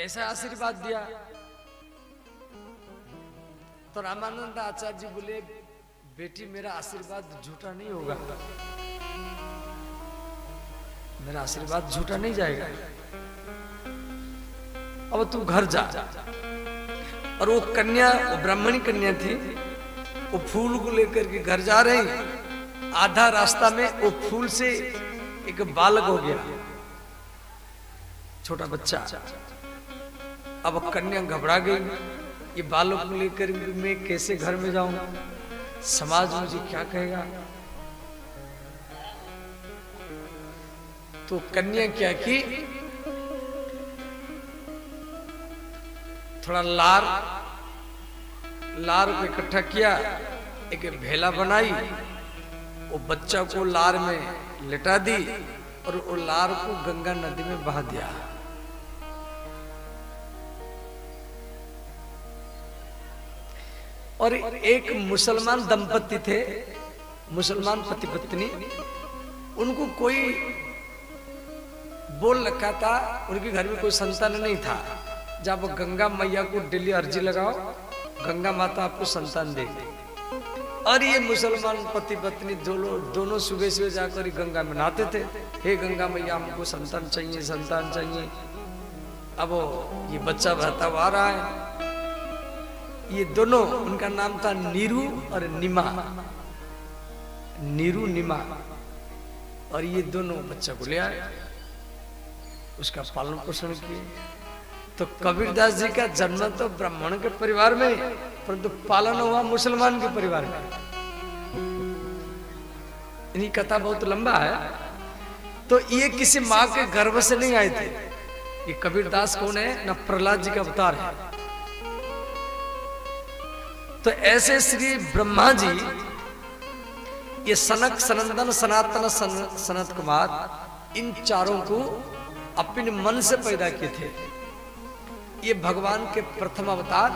ऐसा आशीर्वाद दिया। तो रामानंद आचार्य जी बोले, बेटी मेरा आशीर्वाद झूठा नहीं होगा, मेरा आशीर्वाद झूठा नहीं जाएगा, अब तू घर जा। और वो कन्या, वो ब्राह्मणी कन्या थी, वो फूल को लेकर के घर जा रही। आधा रास्ता में वो फूल से एक बालक हो गया, छोटा बच्चा। अब कन्या घबरा गई, ये बालक को लेकर मैं कैसे घर में जाऊं, समाज मुझे क्या कहेगा। तो कन्या क्या की, थोड़ा लार को इकट्ठा किया, एक भेला बनाई, वो बच्चा को लार में लिटा दी और वो लार को गंगा नदी में बहा दिया। और एक मुसलमान दंपति थे, मुसलमान पति पत्नी, उनको कोई बोल रखा था, उनके घर में कोई संतान नहीं था। जब गंगा मैया को डेली अर्जी लगाओ, गंगा माता आपको संतान देगी। और ये मुसलमान पति पत्नी दोनों सुबह सुबह जाकर गंगा में नहाते थे, हे गंगा मैया हमको संतान चाहिए, संतान चाहिए। अब ये बच्चा बहता हुआ आ रहा है। ये दोनों, उनका नाम था नीरू और निमा, नीरू निमा। और ये दोनों बच्चा को ले आए, उसका पालन पोषण किए। तो कबीरदास जी का जन्म तो ब्राह्मण के परिवार में, परंतु पालन हुआ मुसलमान के परिवार में। इनकी कथा बहुत लंबा है। तो ये किसी माँ के गर्भ से नहीं आए थे। ये कबीरदास कौन है ना, प्रहलाद जी का अवतार है। तो ऐसे श्री ब्रह्मा जी, ये सनक, सनंदन, सनातन, सनत कुमार, इन चारों को अपने मन से पैदा किए थे। ये भगवान के प्रथम अवतार,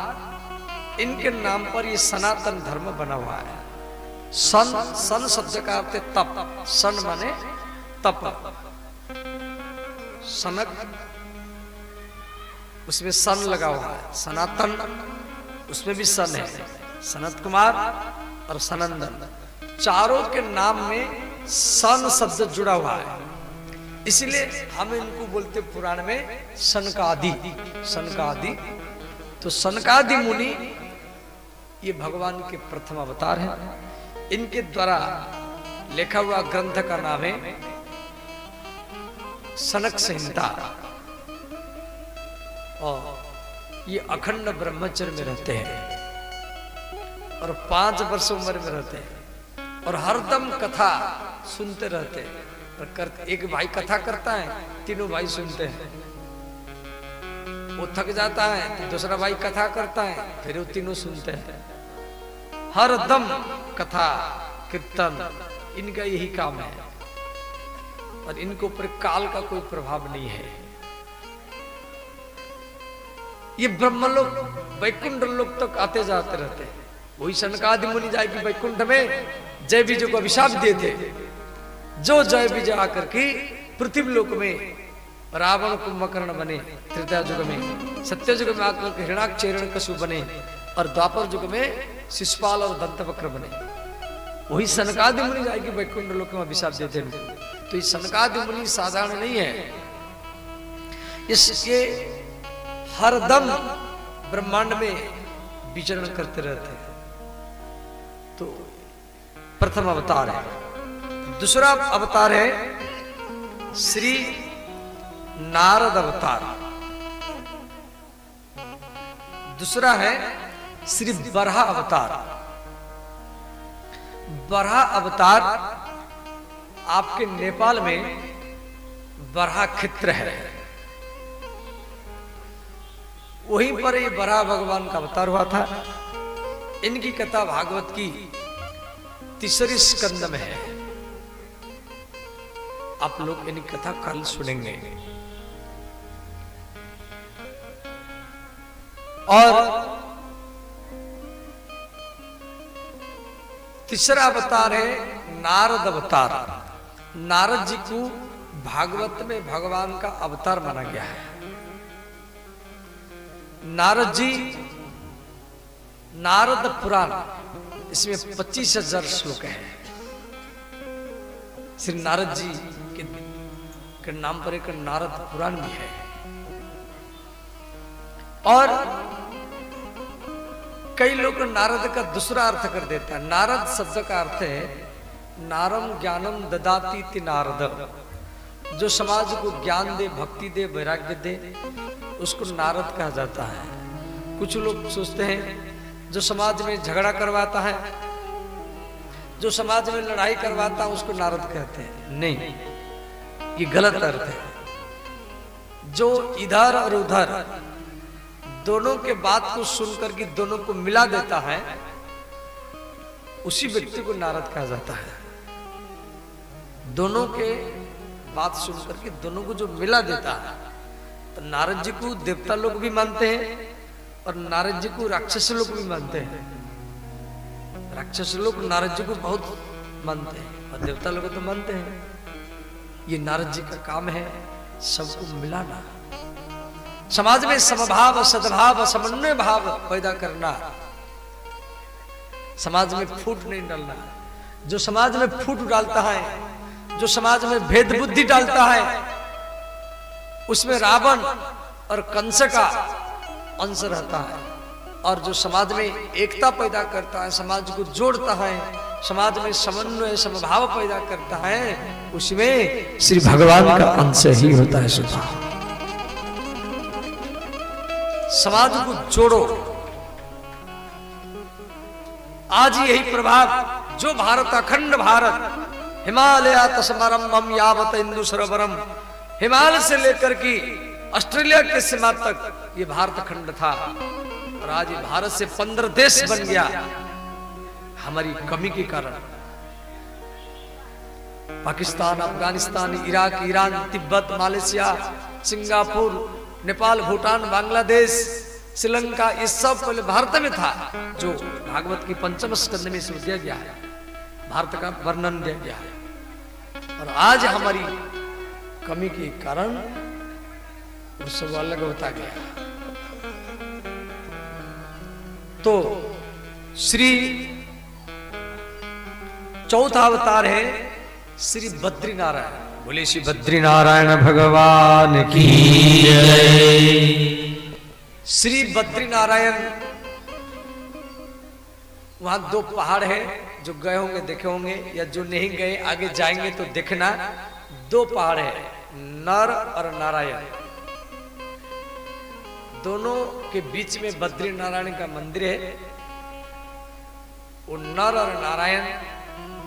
इनके नाम पर ये सनातन धर्म बना हुआ है। सन शब्द का अर्थ है तप, सन माने तप। सनक, उसमें सन लगा हुआ है। सनातन, उसमें भी सन है। सनत कुमार और सनंदन, चारों के नाम में सन शब्द जुड़ा हुआ है। इसीलिए हम इनको बोलते पुराण में सनकादि, सनकादि। तो सनकादि मुनि ये भगवान के प्रथम अवतार हैं। इनके द्वारा लिखा हुआ ग्रंथ का नाम है सनक संहिता। और ये अखंड ब्रह्मचर्य में रहते हैं और 5 वर्ष उम्र में रहते हैं और हरदम कथा सुनते रहते हैं। एक भाई कथा करता है, तीनों भाई सुनते हैं। वो थक जाता है तो दूसरा भाई कथा करता है, फिर वो तीनों सुनते हैं। हर दम कथा कीर्तन, इनका यही काम है। और इनके ऊपर काल का कोई प्रभाव नहीं है। ये ब्रह्मलोक, वैकुंठ लोक तक आते जाते रहते हैं। वही सनकादि मुनि जाएगी वैकुंठ में, जय विजय को अभिशाप दिए थे। जो जय विजय आकर के पृथ्वी लोक में रावण कुंभकर्ण बने, त्रेता युग में, सत्य युग में आकर के हिरणाक्ष हिरण्यकशिपु बने, और द्वापर युग में शिशुपाल और दंतवक्र बने। वही सनकादि मुनि जाएगी वैकुंठ लोक में अभिशाप देते हैं। तो ये सनकादि मुनि साधारण नहीं है। इसके हरदम ब्रह्मांड में विचरण करते रहते हैं। तो प्रथम अवतार है। दूसरा अवतार है श्री नारद अवतार। दूसरा है श्री बरहा अवतार। बरहा अवतार आपके नेपाल में बरहा क्षेत्र है, वहीं पर ये बरहा भगवान का अवतार हुआ था। इनकी कथा भागवत की 3री स्कंद में है। आप लोग इनकी कथा कल सुनेंगे। और तीसरा अवतार है नारद अवतार। नारद जी को भागवत में भगवान का अवतार माना गया है। नारद जी नारद पुराण, इसमें 25,000 श्लोक हैं। श्री नारद जी के नाम पर एक नारद पुराण भी है। और कई लोग नारद का दूसरा अर्थ कर देता है। नारद शब्द का अर्थ है नारम ज्ञानम ददाती ति नारद, जो समाज को ज्ञान दे, भक्ति दे, वैराग्य दे, उसको नारद कहा जाता है। कुछ लोग सोचते हैं जो समाज में झगड़ा करवाता है, जो समाज में लड़ाई करवाता है, उसको नारद कहते हैं। नहीं, ये गलत अर्थ है। जो इधर और उधर दोनों के बात को सुनकर के दोनों को मिला देता है, उसी व्यक्ति को नारद कहा जाता है। दोनों के बात सुनकर के दोनों को जो मिला देता है, तो नारद जी को देवता लोग भी मानते हैं और नारद जी को राक्षस लोग भी मानते हैं। राक्षस लोग नारद जी को बहुत मानते हैं और देवता लोग तो मानते हैं। ये नारद जी का काम है सबको मिलाना, समाज में समभाव, सद्भाव, समन्वय भाव पैदा करना, समाज में फूट नहीं डालना। जो समाज में फूट डालता है, जो समाज में भेद बुद्धि डालता है, उसमें रावण और कंस का अंश रहता है। और जो समाज में एकता पैदा करता है, समाज को जोड़ता है, समाज में समन्वय समभाव पैदा करता है, उसमें श्री भगवान का अंश ही होता है। सुधा समाज को जोड़ो। आज यही प्रभाव जो भारत, अखंड भारत, हिमालय समरम यावत इंदु सरोवरम, हिमालय से लेकर के ऑस्ट्रेलिया के सीमा तक ये भारत खंड था। और आज भारत से 15 देश बन गया हमारी कमी के कारण। Pakistan, Afghanistan, Iraq, Iran, Tibet, Malaysia, Singapore, Nepal, Bhutan, Bangladesh, Sri Lanka, ये सब पहले भारत में था, जो भागवत की 5म स्कंद में इसमें दिया गया है, भारत का वर्णन दिया गया है। और आज हमारी कमी के कारण वो सब अलग होता गया। तो श्री चौथा अवतार है श्री बद्रीनारायण। बोले श्री बद्रीनारायण भगवान की जय। श्री बद्रीनारायण, वहां 2 पहाड़ है, जो गए होंगे देखे होंगे, या जो नहीं गए आगे जाएंगे तो देखना। 2 पहाड़ है, नर और नारायण। दोनों के बीच में बद्री नारायण का मंदिर है। वो नर और नारायण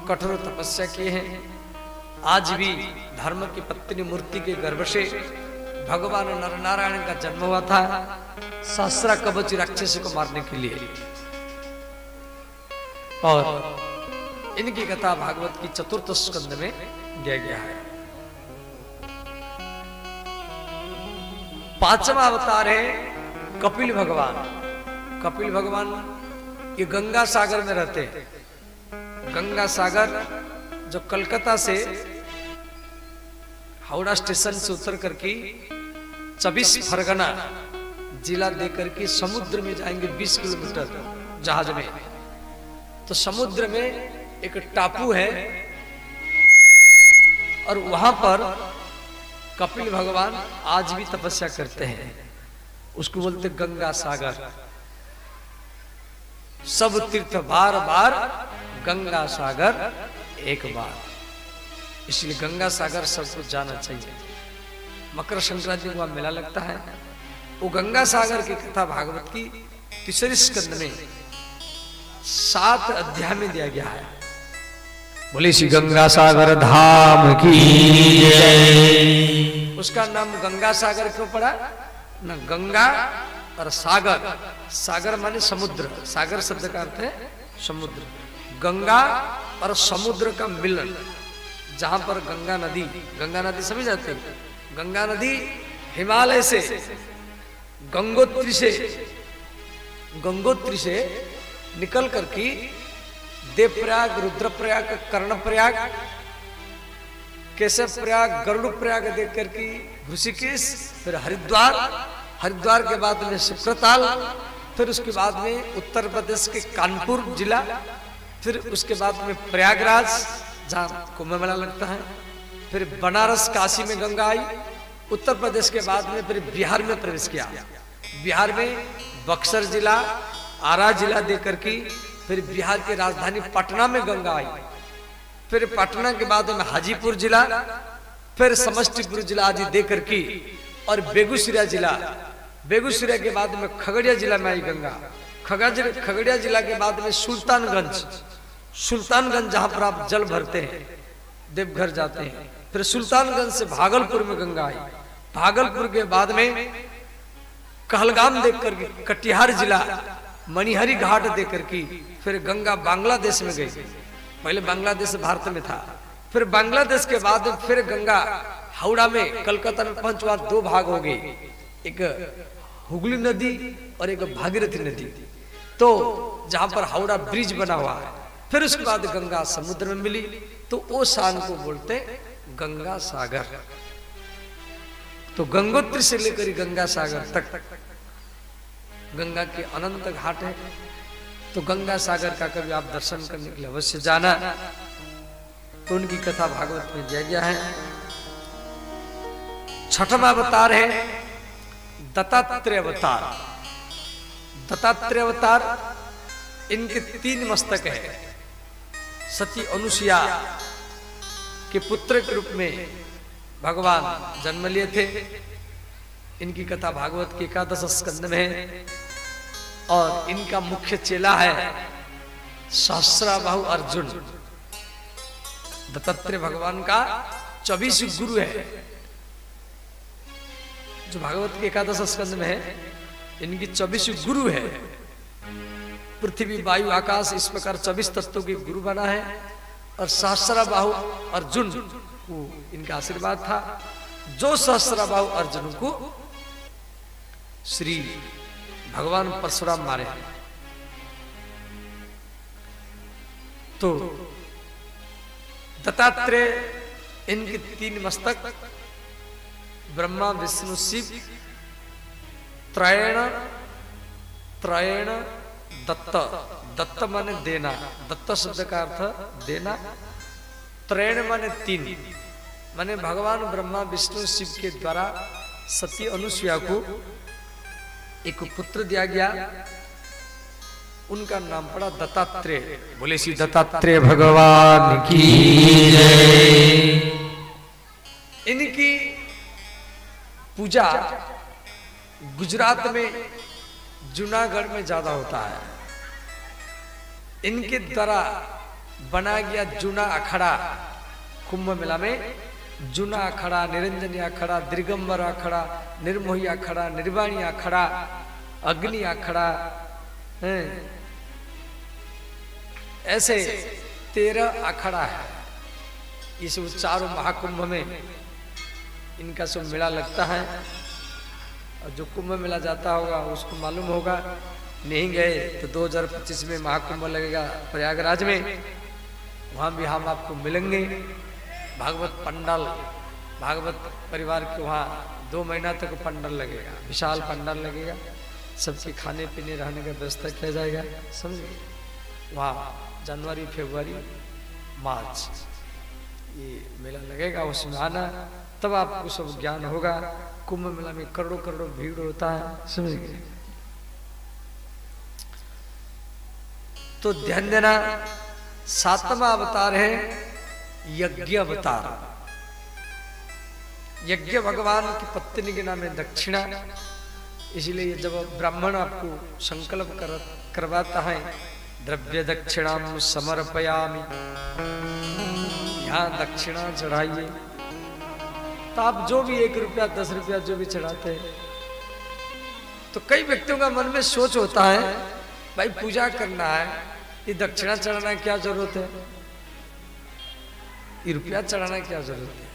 कठोर तपस्या किए हैं। आज भी धर्म की पत्नी मूर्ति के गर्भ से भगवान नर नारायण का जन्म हुआ था, सहस्रा कवच राक्षस को मारने के लिए। और इनकी कथा भागवत की 4th स्कंद में दिया गया है। 5वां अवतार है कपिल भगवान। कपिल भगवान ये गंगा सागर में रहते हैं। गंगा सागर जो कलकत्ता से हावड़ा स्टेशन से उतर करके 24 परगना जिला देकर के समुद्र में जाएंगे 20 किलोमीटर जहाज में। तो समुद्र में एक टापू है और वहां पर कपिल भगवान आज भी तपस्या करते हैं। उसको बोलते गंगा सागर। सब तीर्थ बार बार, गंगा सागर एक बार। इसलिए गंगा सागर सबको जाना चाहिए। मकर संक्रांति को मेला लगता है। वो गंगा सागर की कथा भागवत की 3रे स्कंद में 7 अध्याय में दिया गया है। बोले श्री गंगा सागर धाम की जय। उसका नाम गंगा सागर क्यों पड़ा? न गंगा और सागर, सागर माने समुद्र, सागर शब्द का अर्थ है समुद्र। गंगा और समुद्र का मिलन, जहां पर गंगा नदी समझ जाते हैं। गंगा नदी हिमालय से गंगोत्री से निकल करके देवप्रयाग, रुद्रप्रयाग, कर्णप्रयाग, केशव प्रयाग, गरुड़ प्रयाग देख करके ऋषिकेश, फिर हरिद्वार, हरिद्वार के बाद में सुक्रताल, फिर उसके बाद में उत्तर प्रदेश के कानपुर जिला, फिर उसके बाद में प्रयागराज जहाँ कुंभ मेला लगता है, फिर बनारस काशी में गंगा आई। उत्तर प्रदेश के बाद में फिर बिहार में प्रवेश किया। बिहार में बक्सर जिला, आरा जिला देकर की फिर बिहार की राजधानी पटना में गंगा आई। फिर पटना के बाद में हाजीपुर जिला, फिर समस्तीपुर जिला आदि देकर की, और बेगूसराय जिला, बेगूसराय के बाद में खगड़िया जिला में आई गंगा। खगड़िया जिला के बाद में सुल्तानगंज, सुल्तानगंज जहां पर आप जल भरते हैं, देवघर जाते हैं। फिर सुल्तानगंज से भागलपुर में गंगा आई। भागलपुर के बाद में कहलगाम देखकर के कटिहार जिला, मणिहरी घाट देकर की, फिर गंगा बांग्लादेश में गई। पहले बांग्लादेश भारत में था, फिर बांग्लादेश के बाद फिर गंगा हावड़ा में, कलकत्ता में पंचवार दो भाग हो गए, एक हुगली नदी और एक भागीरथी नदी। तो जहां पर हावड़ा ब्रिज बना हुआ है, फिर उसके बाद गंगा समुद्र में मिली, तो वो शान को बोलते गंगा सागर। तो गंगोत्री से लेकर गंगा सागर तक गंगा के अनंत घाट है। तो गंगा सागर का कभी आप दर्शन करने के लिए अवश्य जाना। तो उनकी कथा भागवत में दिया गया है। छठवां अवतार है दत्तात्रेय अवतार। दत्तात्रेय अवतार, इनके 3 मस्तक है। सती अनुसुईया के पुत्र के रूप में भगवान जन्म लिए थे। इनकी कथा भागवत के 11 स्कंद में है। और इनका मुख्य चेला है सहस्राबाहु अर्जुन। दत्तात्रेय भगवान का 24 गुरु है, जो भागवत के 11 स्कंद में है। इनकी 24 गुरु है। पृथ्वी, वायु, आकाश, इस प्रकार 24 तत्वों के गुरु बना है। और सहस्राबाहु अर्जुन को इनका आशीर्वाद था। जो सहस्राबाहु अर्जुन को श्री भगवान परशुराम मारे। तो दत्तात्रेय, इनके 3 मस्तक, ब्रह्मा, विष्णु, शिव, त्रयण त्रयण दत्त। दत्त माने देना, दत्त शब्द का अर्थ देना। त्रयण माने 3, माने भगवान ब्रह्मा, विष्णु, शिव के द्वारा सती अनुसुईया को एक पुत्र दिया गया। उनका नाम पड़ा दत्तात्रेय। बोले श्री दत्तात्रेय भगवान की जय। इनकी पूजा गुजरात में, जूनागढ़ में ज्यादा होता है। इनके द्वारा बनाया गया जूना अखाड़ा, कुंभ मेला में जूना अखाड़ा, निरंजनी अखाड़ा, दिगंबर अखाड़ा, निर्मोही अखाड़ा, निर्वाणी अखाड़ा, अग्नि अखाड़ा, ऐसे 13 अखाड़ा है। इस चारों महाकुंभ में इनका सब मेला लगता है। और जो कुंभ मेला जाता होगा उसको मालूम होगा। नहीं गए तो 2025 में महाकुंभ लगेगा प्रयागराज में, वहां भी हम आपको मिलेंगे। भागवत पंडाल, भागवत परिवार के वहाँ 2 महीना तक पंडाल लगेगा, विशाल पंडाल लगेगा। सबके खाने पीने रहने का व्यवस्था किया जाएगा, समझे। वहाँ जनवरी, फरवरी, मार्च ये मेला लगेगा, उसमें आना, तब आपको सब ज्ञान होगा। कुंभ मेला में करोड़ों करोड़ों भीड़ होता है, समझ गए। तो ध्यान देना, 7वां अवतार है यज्ञ अवतार। यज्ञ भगवान की पत्नी के नाम है दक्षिणा। इसलिए जब ब्राह्मण आपको संकल्प करवाता है, द्रव्य दक्षिणाम समर्पयामि, यहाँ दक्षिणा चढ़ाइए, तो आप जो भी 1 रुपया 10 रुपया जो भी चढ़ाते हैं, तो कई व्यक्तियों का मन में सोच होता है, भाई पूजा करना है, ये दक्षिणा चढ़ाना क्या जरूरत है, ये रुपया चढ़ाना क्या जरूरत है,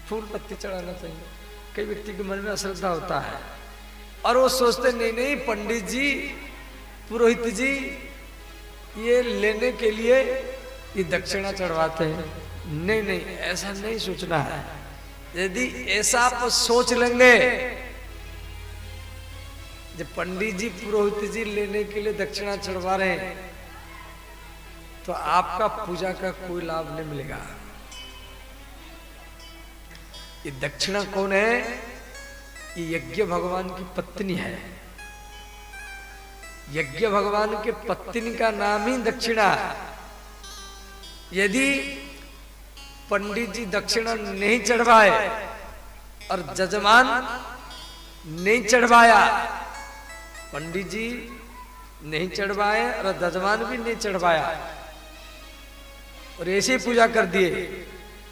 फूल पत्ती चढ़ाना चाहिए। कई व्यक्ति के मन में अश्रद्धा होता है और वो सोचते नहीं नहीं पंडित जी, पुरोहित जी ये लेने के लिए ये दक्षिणा चढ़वाते हैं। नहीं नहीं, ऐसा नहीं सोचना है। यदि ऐसा आप सोच लेंगे जब पंडित जी पुरोहित जी लेने के लिए दक्षिणा चढ़वा रहे हैं तो आपका पूजा का कोई लाभ नहीं मिलेगा। ये दक्षिणा कौन है? ये यज्ञ भगवान की पत्नी है। यज्ञ भगवान के पत्नी का नाम ही दक्षिणा है। यदि पंडित जी दक्षिणा नहीं चढ़वाए और जजमान नहीं चढ़वाया, पंडित जी नहीं चढ़वाए और जजमान भी नहीं चढ़वाया और ऐसे पूजा कर दिए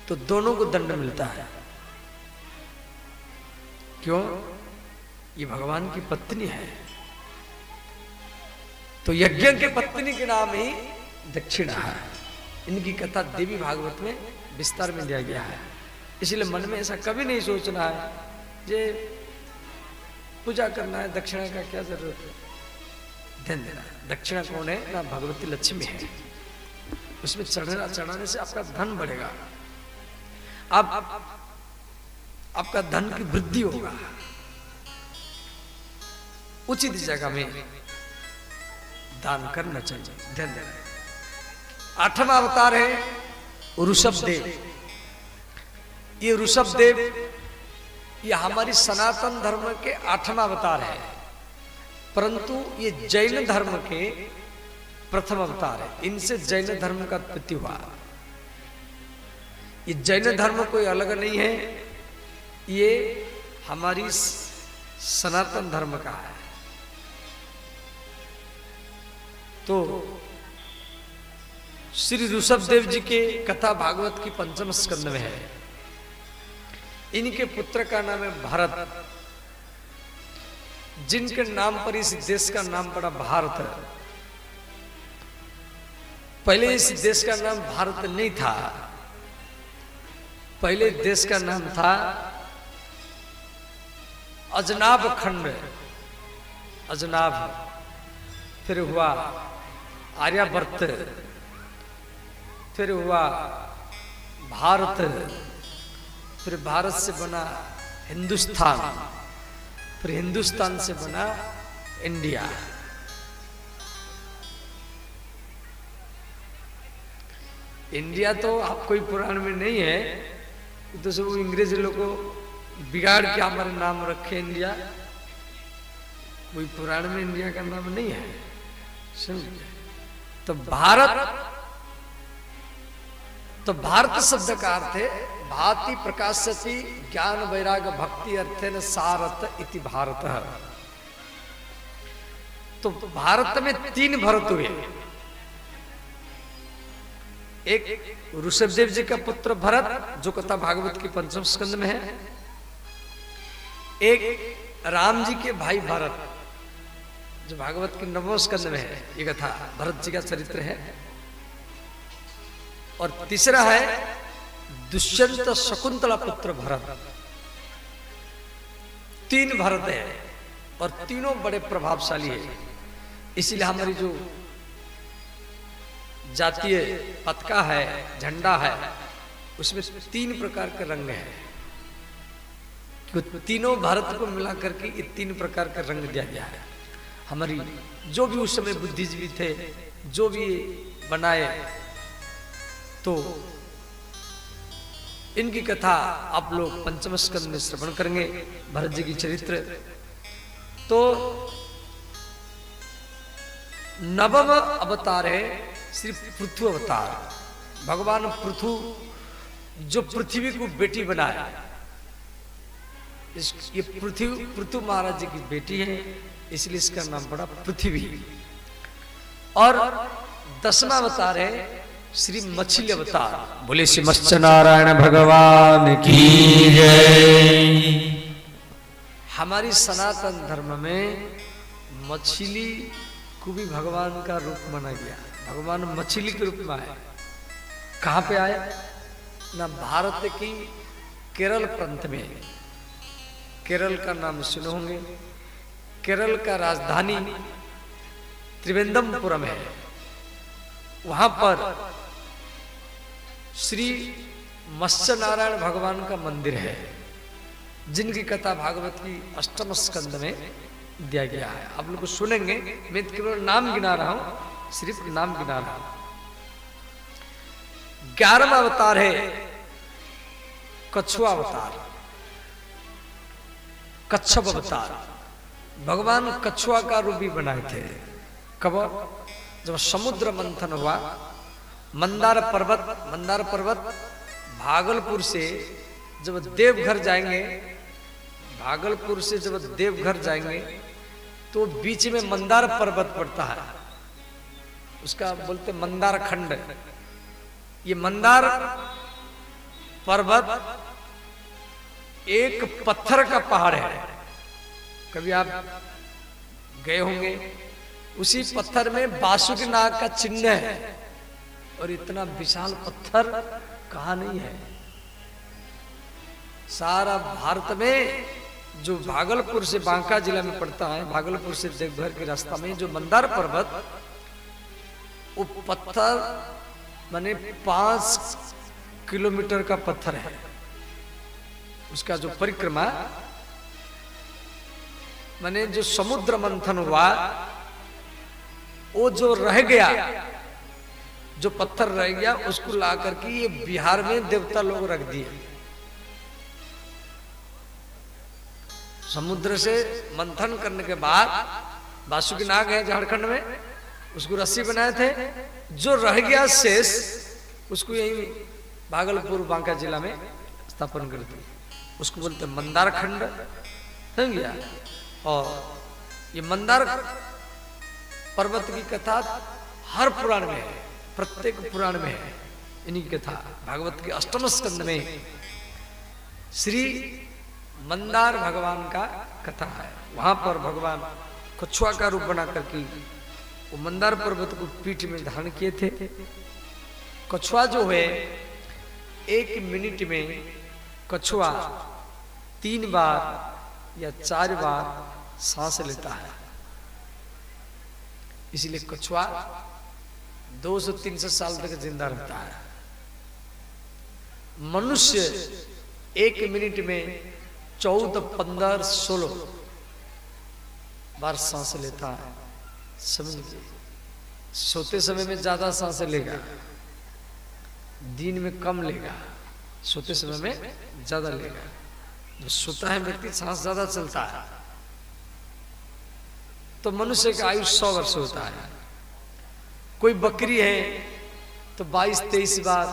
तो दोनों को दंड मिलता है। क्यों? ये भगवान की पत्नी है। तो यज्ञ के पत्नी के नाम ही दक्षिणा है। इनकी कथा देवी भागवत में विस्तार में दिया गया है। इसलिए मन में ऐसा कभी नहीं सोचना है जे पूजा करना है, दक्षिणा का क्या जरूरत है। ध्यान देना, दक्षिणा कौन है ना? भगवती लक्ष्मी है। उसमें चढ़ाने से आपका धन बढ़ेगा, आपका धन की वृद्धि होगा। उचित जगह में दान करना चाहिए। ध्यान देना। 8वां अवतार है ऋषभ देव। ये ऋषभ देव ये हमारी सनातन धर्म के 8वां अवतार है, परंतु ये जैन धर्म के प्रथम अवतार है। इनसे जैन धर्म का उत्पत्ति हुआ। ये जैन धर्म कोई अलग नहीं है, ये हमारी सनातन धर्म का है। तो श्री ऋषभ देव जी के कथा भागवत की 5म स्कंद में है। इनके पुत्र का नाम है भारत, जिनके नाम पर इस देश का नाम पड़ा भारत। पहले इस देश का नाम भारत नहीं था, पहले देश का नाम था अजनाब खंड। अजनाब, फिर हुआ आर्यावर्त, फिर हुआ भारत, फिर भारत से बना हिंदुस्तान, फिर हिंदुस्तान से बना इंडिया। इंडिया तो आप कोई पुराण में नहीं है, तो सब अंग्रेज लोग को बिगाड़ के हमारे नाम रखे इंडिया। कोई पुराण में इंडिया का नाम नहीं है। समझे? तो भारत शब्द का अर्थ है भाति प्रकाशति ज्ञान वैराग भक्ति अर्थेन सारथ इति भारत। तो भारत में 3 भरत हुए। एक ऋषभदेव जी का पुत्र भरत, जो कथा भागवत की 5म स्कंद में है। एक राम जी के भाई भरत, जो भागवत के 9वें स्कंद में है। ये कथा भरत जी का चरित्र है। और तीसरा है दुष्यंत शकुंतला पुत्र भरत। 3 भरत है और तीनों बड़े प्रभावशाली है। इसलिए हमारी जो जातीय पताका है, झंडा है, उसमें 3 प्रकार के रंग हैं। तीनों भारत को मिलाकर के ये 3 प्रकार का रंग दिया गया है। हमारी जो भी उस समय बुद्धिजीवी थे, जो भी बनाए, तो इनकी कथा आप लोग 5म स्कंद में श्रवण करेंगे, भरत जी की चरित्र। तो 9वां अवतार है श्री पृथु अवतार। भगवान पृथु जो पृथ्वी को बेटी बनाया, ये पृथु महाराज जी की बेटी है, इसलिए इसका नाम पड़ा पृथ्वी। और 10वां अवतार है श्री मछली अवतार। बोले श्री मत्स्य नारायण भगवान की जय। हमारी सनातन धर्म में मछली को भी भगवान का रूप माना गया। भगवान मछली के रूप में आए। कहां पे आए ना? भारत की केरल प्रांत में। केरल का नाम सुने होंगे। केरल का राजधानी त्रिवेंद्रपुरम है। वहां पर श्री मत्स्य नारायण भगवान का मंदिर है, जिनकी कथा भागवत की 8म स्कंद में दिया गया है। आप लोग सुनेंगे, मैं केवल नाम गिना रहा हूं, सिर्फ नाम गिना रहा हूं। 11वां अवतार है कछुआ अवतार, कच्छप अवतार। भगवान कछुआ का रूप भी बनाए थे। कब? जब समुद्र मंथन हुआ, मंदार पर्वत भागलपुर से जब देवघर जाएंगे, भागलपुर से जब देवघर जाएंगे तो बीच में मंदार पर्वत पड़ता है, उसका बोलते मंदार खंड। ये मंदार पर्वत एक पत्थर का पहाड़ है। कभी आप गए होंगे, उसी पत्थर में बासुकी नाग का चिन्ह है, और इतना विशाल पत्थर कहाँ नहीं है। सारा भारत में जो भागलपुर से बांका जिला में पड़ता है, भागलपुर से देवघर के रास्ता में जो मंदार पर्वत, वो पत्थर माने 5 किलोमीटर का पत्थर है। उसका जो परिक्रमा माने जो समुद्र मंथन हुआ, वो जो रह गया, जो पत्थर रह गया, उसको ला करके ये बिहार में देवता लोग रख दिए। समुद्र से मंथन करने के बाद बासुकी नाग है झारखंड में, उसको रस्सी बनाए थे, जो रह गया शेष उसको यही भागलपुर बांका जिला में स्थापन कर दिया। उसको बोलते मंदार खंड, समझ गया। और ये मंदार पर्वत की कथा हर पुराण में है, प्रत्येक पुराण में है इन्हीं की कथा। भागवत के 8वें स्कंद में श्री मंदार भगवान का कथा है। वहां पर भगवान कछुआ का रूप बना करके वो मंदार पर्वत को पीठ में धारण किए थे। कछुआ जो है 1 मिनट में कछुआ 3 बार या 4 बार सांस लेता है। इसलिए कछुआ 200-300 साल तक जिंदा रहता है। मनुष्य 1 मिनट में 14, 15, 16 बार सांस लेता है। समझिए, सोते समय में ज्यादा सांस लेगा, दिन में कम लेगा, सोते समय में ज्यादा लेगा। जो सोता है व्यक्ति सांस ज्यादा चलता है। तो मनुष्य का आयु 100 वर्ष होता है। कोई बकरी है तो 22-23 बार,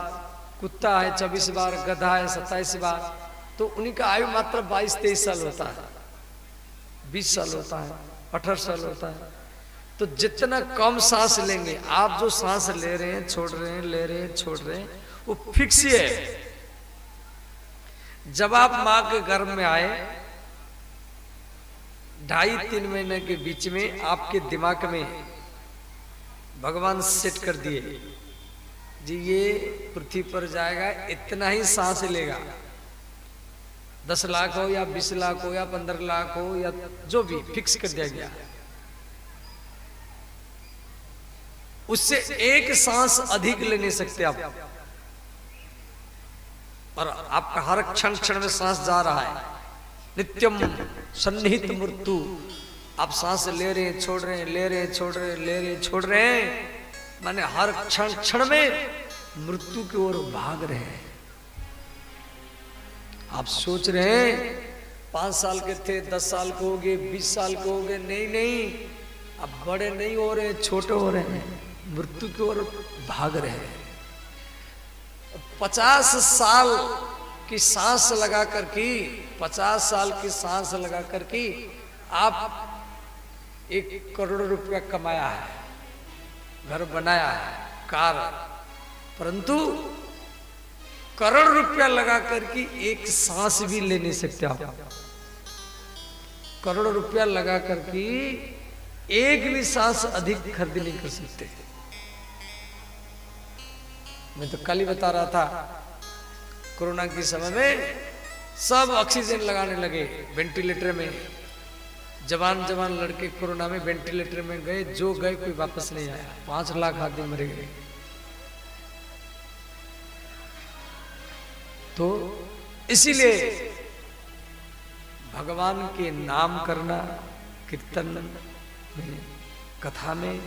कुत्ता है 24 बार, गधा है 27 बार, तो उन्हीं का आयु मात्र 22-23 साल होता है, 20 साल होता है, 18 साल होता है। तो जितना कम सांस लेंगे, आप जो सांस ले रहे हैं, छोड़ रहे हैं, ले रहे हैं, छोड़ रहे हैं, वो फिक्स ही है। जब आप मां के गर्भ में आए, 2.5-3 महीने के बीच में आपके दिमाग में भगवान सेट कर दिए जी, ये पृथ्वी पर जाएगा, इतना ही सांस लेगा। 10 लाख हो या 20 लाख हो या 15 लाख हो या जो भी फिक्स कर दिया गया, उससे 1 सांस अधिक ले नहीं सकते आप। और आपका हर क्षण क्षण में सांस जा रहा है। नित्यम सन्निहित मृत्यु, आप सांस ले रहे हैं, छोड़ रहे हैं, ले रहे हैं, छोड़ रहे हैं, ले रहे हैं, छोड़ रहे हैं, माने हर क्षण क्षण में मृत्यु की ओर भाग रहे हैं। आप सोच रहे हैं 5 साल के थे, 10 साल के हो गए, 20 साल के हो गए, नहीं, अब बड़े नहीं हो रहे, छोटे हो रहे हैं, मृत्यु की ओर भाग रहे हैं। 50 साल की सांस लगा करके, 50 साल की सांस लगा करके आप 1 करोड़ रुपया कमाया है, घर बनाया है, कार, परंतु करोड़ रुपया लगा करके 1 सांस भी ले नहीं सकते आप। करोड़ रुपया लगा करके 1 भी सांस अधिक खरीद नहीं कर सकते। मैं तो कल ही बता रहा था, कोरोना के समय में सब ऑक्सीजन लगाने लगे वेंटिलेटर में। जवान लड़के कोरोना में वेंटिलेटर में गए, जो गए कोई वापस नहीं आया। 5 लाख आदमी मर गए। तो इसीलिए भगवान के नाम करना, कीर्तन में, कथा में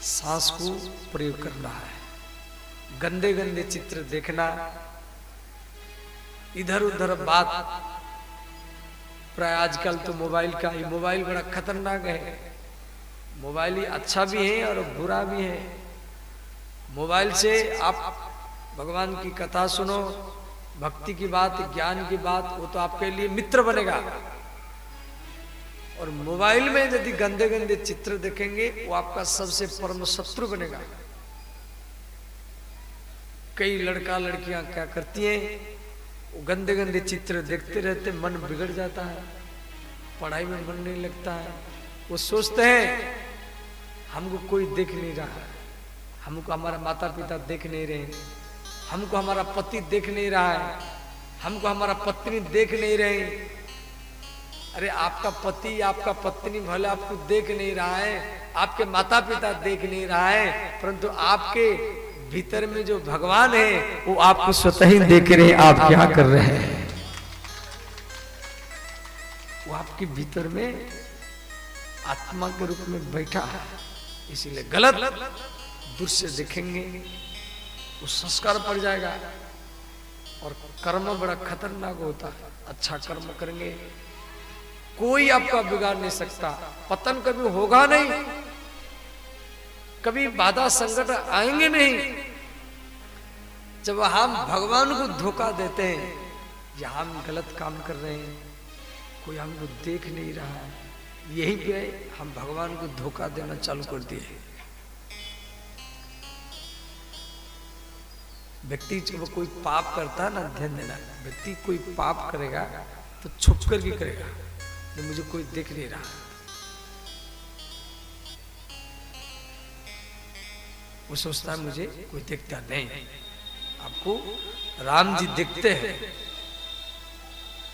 सांस को प्रयोग करना है। गंदे गंदे चित्र देखना, इधर उधर बात, प्राय आजकल तो मोबाइल का ही, मोबाइल बड़ा खतरनाक है। मोबाइल ही अच्छा भी है और बुरा भी है। मोबाइल से आप भगवान की कथा सुनो, भक्ति की बात, ज्ञान की बात, वो तो आपके लिए मित्र बनेगा। और मोबाइल में यदि गंदे गंदे चित्र देखेंगे, वो आपका सबसे परम शत्रु बनेगा। कई लड़का लड़कियां क्या करती हैं, वो गंदे गंदे चित्र देखते रहते, मन बिगड़ जाता है, पढ़ाई में मन नहीं लगता है। वो सोचते हैं हमको कोई देख नहीं रहा, हमको हमारा माता पिता देख नहीं रहे, हमको हमारा पति देख नहीं रहा है, हमको हमारा पत्नी देख नहीं रहे। अरे आपका पति, आपका पत्नी भले आपको देख नहीं रहा है, आपके माता पिता देख नहीं रहा है, परंतु आपके भीतर में जो भगवान है वो आपको स्वतः ही देख रहे हैं आप क्या कर रहे हैं। वो आपके भीतर में आत्मा के रूप में बैठा है। इसीलिए गलत दृश्य देखेंगे वो संस्कार पड़ जाएगा। और कर्म बड़ा खतरनाक होता है। अच्छा कर्म करेंगे कोई आपका बिगाड़ नहीं सकता, पतन कभी होगा नहीं, कभी बाधा संकट आएंगे नहीं। जब हम भगवान को धोखा देते हैं या हम गलत काम कर रहे हैं, कोई हमको देख नहीं रहा है, यही पे हम भगवान को धोखा देना चालू कर दिए। व्यक्ति जब कोई पाप करता है ना, ध्यान देना, व्यक्ति कोई पाप करेगा तो छुप कर के करेगा, तो मुझे कोई देख नहीं रहा। वो सोचता है मुझे कोई देखता नहीं। आपको राम जी देखते हैं,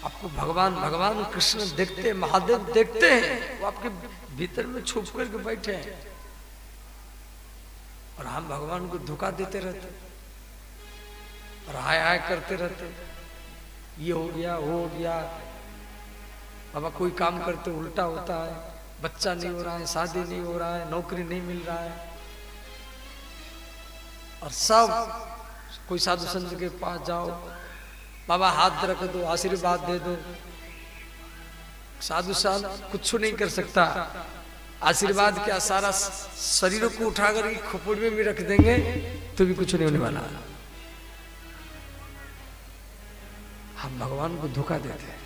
आपको भगवान कृष्ण देखते हैं, महादेव देखते हैं, वो आपके भीतर में छुप करके बैठे हैं। और हम भगवान को धोखा देते रहते और हाय हाय करते रहते, ये हो गया वो हो गया। बाबा कोई काम करते उल्टा होता है, बच्चा नहीं हो रहा है, शादी नहीं हो रहा है, नौकरी नहीं मिल रहा है। और सब कोई साधु संत के पास जाओ, बाबा हाथ रख दो, आशीर्वाद दे दो। साधु संत कुछ नहीं कर सकता, आशीर्वाद क्या, सारा शरीर को उठाकर खोपड़ी में भी रख देंगे तो भी कुछ नहीं होने वाला। हम भगवान को धोखा देते हैं,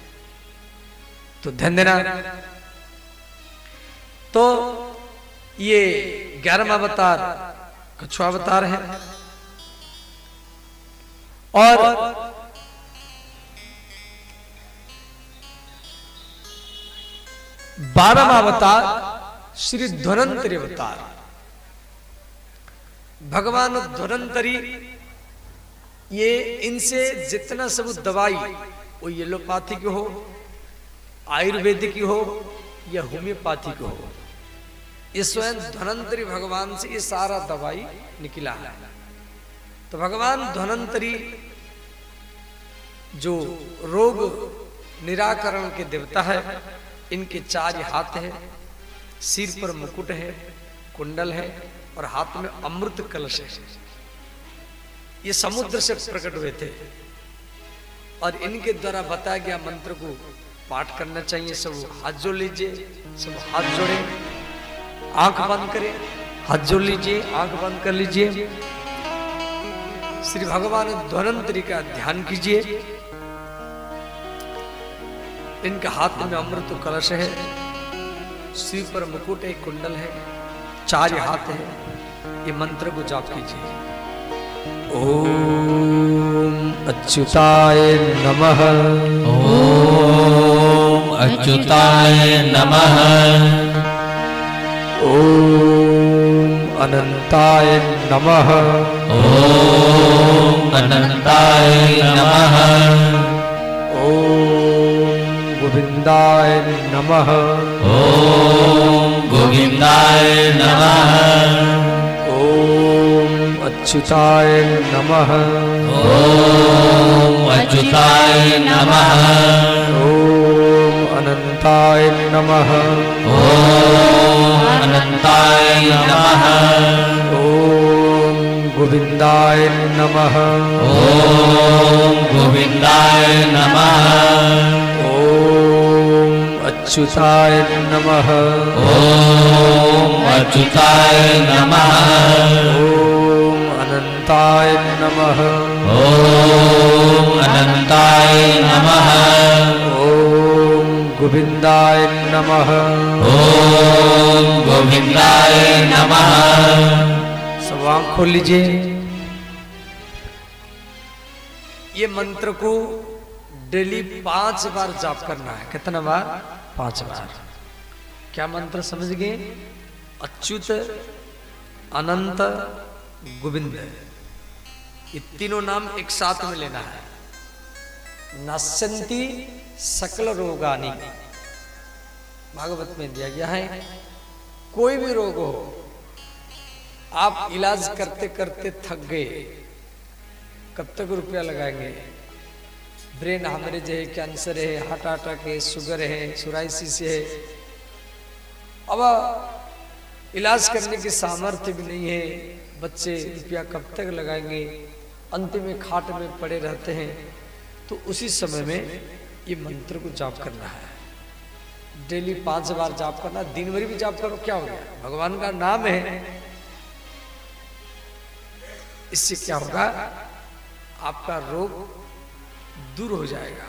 तो ध्यान देना। तो ये 11वां अवतार कछुआ अवतार है। और 12वां अवतार श्री धन्वंतरी अवतार। भगवान धन्वंतरी, ये इनसे जितना सब दवाई, वो एलोपैथी की हो, आयुर्वेदिक की हो या होम्योपैथी की हो, ये स्वयं धन्वंतरी भगवान से ये सारा दवाई निकला है। तो भगवान धन्वंतरी जो रोग निराकरण के देवता है, इनके 4 हाथ है, सिर पर मुकुट है, कुंडल है और हाथ में अमृत कलश है। ये समुद्र से प्रकट हुए थे और इनके द्वारा बताया गया मंत्र को पाठ करना चाहिए। सब हाथ जोड़ लीजिए, सब हाथ जोड़े, आंख बंद करें, हाथ जोड़ लीजिए, आंख बंद कर लीजिए। श्री भगवान धन्वंतरी का ध्यान कीजिए। इनके हाथ में अमृत कलश है, सिर पर मुकुट है, कुंडल है, 4 हाथ है। ये मंत्र को जाप कीजिए। ओम अच्युताय नमः, ओम अच्युताय नमः, ओम अनंताय नमः, ओम अनंताय नमः, ओम गोविंदाय नमः, ओम गोविंदाय नमः, ओम अच्युताय नमः, ओम अच्युताय नमः, ओम अनंताय अनंताय नमः। ओम अनंताय नमः। ओम गोविंदाय नमः। ओम गोविंदाय नमः। ओम अच्युताय नमः। ओम अच्युताय नमः। ओम अनंताय नमः। ओम अनंताय नमः। ओम गोविंदाय नमः। ओम गोविंदाय नमः। सब आँख खोल लीजिए। ये मंत्र को डेली 5 बार जाप करना है। कितना बार? 5 बार। क्या मंत्र समझ गए? अच्युत, अनंत, गोविंद, ये तीनों नाम एक साथ में लेना है। नश्यन्ति सकल रोगानि, भागवत में दिया गया है। कोई भी रोग हो, आप इलाज करते करते थक गए, कब तक रुपया लगाएंगे? ब्रेन हेमरेज है, कैंसर है, हार्ट अटैक है, शुगर है, सोराइसिस है, अब इलाज करने की सामर्थ्य भी नहीं है। बच्चे रुपया कब तक लगाएंगे? अंतिम में खाट में पड़े रहते हैं। तो उसी समय में ये मंत्र को जाप करना है। डेली 5 बार जाप करना। दिन भर भी जाप करो, क्या हो गया? भगवान का नाम है। इससे क्या होगा? आपका रोग दूर हो जाएगा।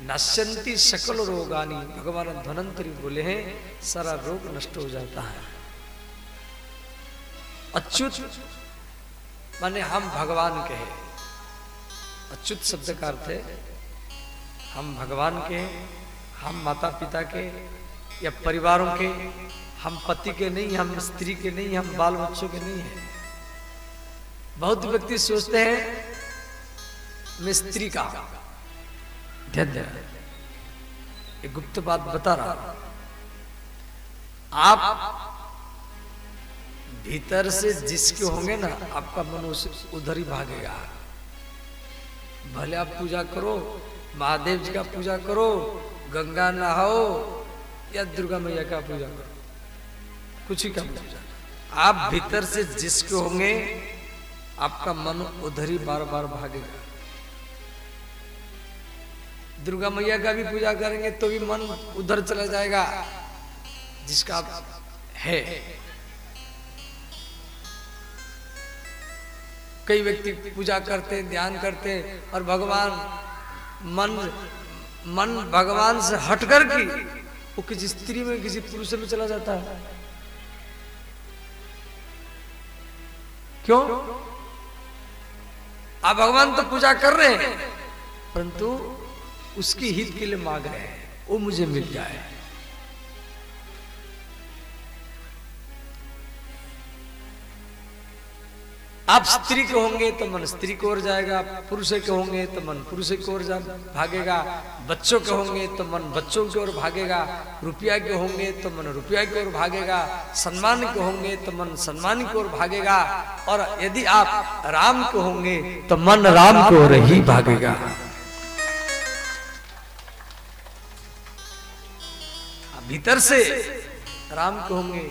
नश्यन्ति सकल रोगानि, भगवान धन्वंतरि बोले हैं, सारा रोग नष्ट हो जाता है। अच्युत माने हम भगवान के हैं। अच्युत शब्द का अर्थ है हम भगवान के हैं, हम माता पिता के या परिवारों के, हम पति के नहीं, हम स्त्री के नहीं, हम बाल बच्चों के नहीं है। बहुत व्यक्ति सोचते हैं मैं स्त्री का। ध्यान देना, एक गुप्त बात बता रहा हूं। आप भीतर से जिसके होंगे ना, आपका मन उधर ही भागेगा। भले आप पूजा करो, महादेव जी का पूजा करो, गंगा नहाओ या दुर्गा मैया का पूजा करो, कुछ ही का पूजा, आप भीतर से जिसके होंगे आपका मन उधर ही बार बार भागेगा। दुर्गा मैया का भी पूजा करेंगे तो भी मन उधर चला जाएगा जिसका आप है। कई व्यक्ति पूजा करते हैं, ध्यान करते हैं, और मन भगवान से हटकर की वो किसी स्त्री में, किसी पुरुष में चला जाता है। क्यों? आप भगवान तो पूजा कर रहे हैं, परंतु उसकी हित के लिए मांग रहे हैं, वो मुझे मिल जाए। आप स्त्री के होंगे तो मन स्त्री की ओर जाएगा, पुरुष के होंगे तो मन पुरुष की ओर भागेगा, बच्चों के होंगे तो मन बच्चों की ओर भागेगा, रुपया के होंगे तो मन रुपया की ओर भागेगा, सम्मान के होंगे तो मन सम्मान की ओर भागेगा, और यदि आप राम के होंगे तो मन राम की ओर ही भागेगा। भीतर से राम के होंगे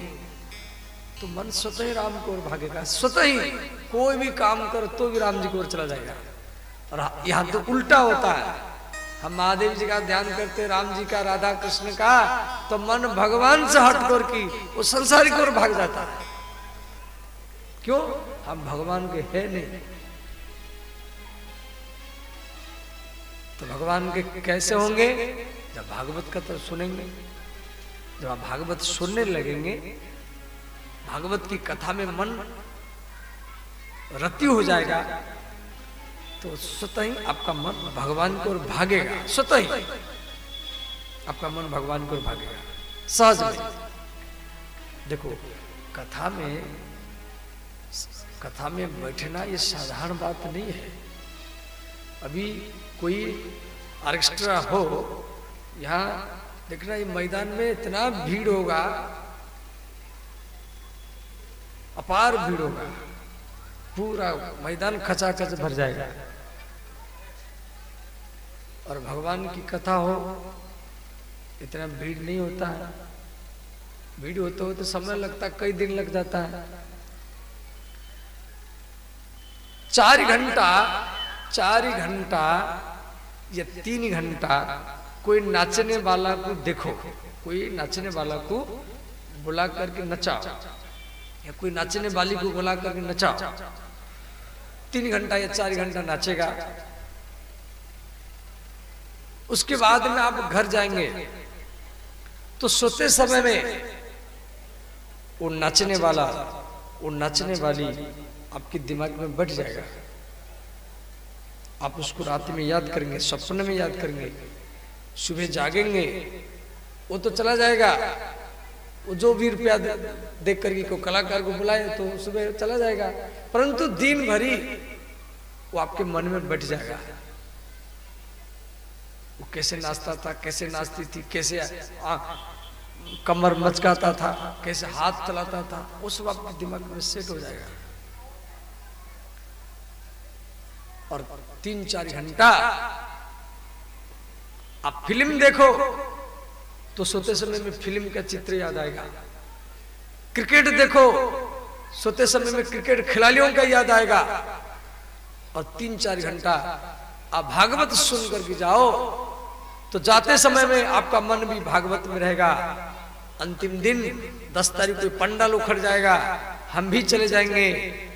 तो मन स्वतः ही राम की ओर भागेगा। स्वतः ही कोई भी काम करो तो भी राम जी की ओर चला जाएगा। और यहाँ तो उल्टा होता है। हम महादेव जी का ध्यान करते, राम जी का, राधा कृष्ण का, तो मन भगवान से हटकर की वो संसारी की ओर भाग जाता है। क्यों? हम भगवान के हैं नहीं। तो भगवान के कैसे होंगे? जब भागवत कथा सुनेंगे, जब आप भागवत सुनने लगेंगे, भागवत की कथा में मन रति हो जाएगा, तो स्वतः ही आपका मन भगवान की ओर भागेगा। स्वतः ही आपका मन भगवान की ओर भागेगा, सहज में। देखो, कथा में बैठना ये साधारण बात नहीं है। अभी कोई ऑर्केस्ट्रा हो, यहाँ देखना, ये मैदान में इतना भीड़ होगा, अपार भीड़ होगा, पूरा मैदान खचाखच भर जाएगा। और भगवान की कथा हो इतना भीड़ नहीं होता है, भीड़ होते होते समय लगता, कई दिन लग जाता है। 4 घंटा 4 घंटा या 3 घंटा कोई नाचने वाला को देखो, कोई नाचने वाला को बुला करके नचाओ या कोई नाचने वाली को बुला करके नचाओ, 3 घंटा या 4 घंटा नाचेगा। उसके बाद में आप घर जाएंगे तो सोते समय में वो नाचने वाला, वो नाचने वाली आपके दिमाग में बैठ जाएगा। आप उसको रात में याद करेंगे, सपने में याद करेंगे, सुबह जागेंगे वो तो चला जाएगा। वो जो भी रुपया देख करके कोई कलाकार को बुलाए तो सुबह चला जाएगा, परंतु दिन भरी वो आपके मन में बैठ जाएगा। वो कैसे नाचता था, कैसे नाचती थी, कैसे कमर मचकाता था, कैसे हाथ चलाता था, वो सब आपके दिमाग में सेट हो जाएगा। और 3-4 घंटा आप फिल्म देखो तो सोते समय में फिल्म का चित्र याद आएगा। क्रिकेट देखो सोते समय में क्रिकेट खिलाड़ियों का याद आएगा। और 3-4 घंटा आप भागवत सुन करके जाओ तो जाते समय में आपका मन भी भागवत में रहेगा। अंतिम दिन 10 तारीख को पंडाल उखड़ जाएगा, हम भी चले जाएंगे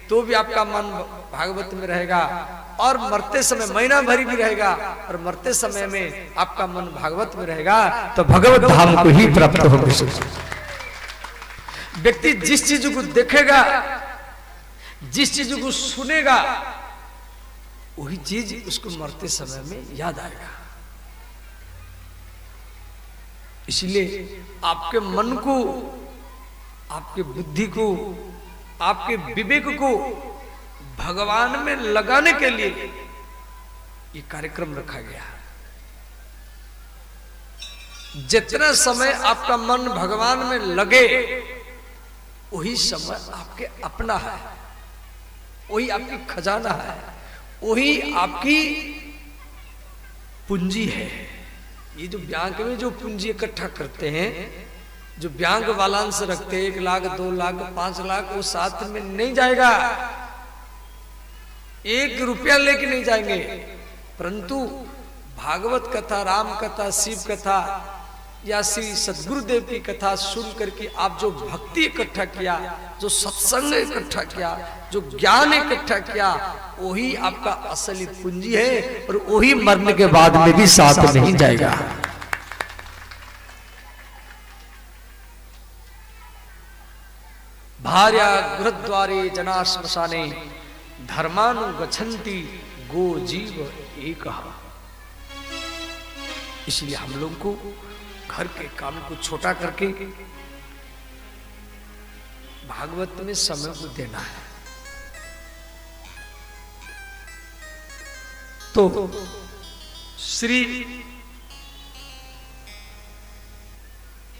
तो भी आपका मन भागवत में रहेगा। और मरते समय महीना भरी भी रहेगा और मरते समय में आपका मन भागवत में रहेगा, तो भगवत धाम को ही प्राप्त होगा। व्यक्ति जिस चीज को देखेगा, जिस चीज को सुनेगा, वही चीज उसको मरते समय में याद आएगा। इसलिए आपके मन को, आपके बुद्धि को, आपके विवेक को भगवान में लगाने के लिए ये कार्यक्रम रखा गया है। जितना समय आपका मन भगवान में लगे वही समय आपके अपना है, वही आपकी खजाना है, वही आपकी पूंजी है। ये जो बैंक में जो पूंजी इकट्ठा करते हैं, जो बैंक बैलेंस रखते हैं 1 लाख 2 लाख 5 लाख, वो साथ में नहीं जाएगा, 1 रुपया लेके नहीं जाएंगे। परंतु भागवत कथा, राम कथा, शिव कथा या श्री सदगुरुदेव की कथा सुन करके आप जो भक्ति इकट्ठा किया, जो सत्संग इकट्ठा किया, जो ज्ञान इकट्ठा किया, वही आपका असली पूंजी है और वही मरने के बाद में भी साथ नहीं जाएगा। भार्या गृहद्वारे जना श्मशाने धर्मानुगच्छन्ति गो जीव एक। इसलिए हम लोग को घर के काम को छोटा करके भागवत में समय को देना है। तो श्री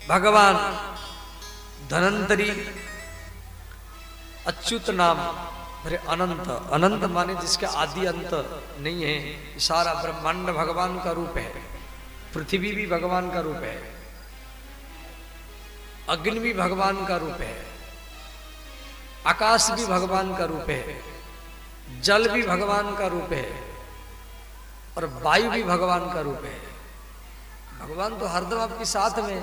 भगवान धनंतरी अच्युत नाम अरे अनंत, अनंत माने जिसका आदि अंत नहीं है। सारा ब्रह्मांड भगवान का रूप है, पृथ्वी भी भगवान का रूप है, अग्नि भी भगवान का रूप है, आकाश भी भगवान का रूप है, जल भी भगवान का रूप है और वायु भी भगवान का रूप है। भगवान तो हरदम आपके साथ में,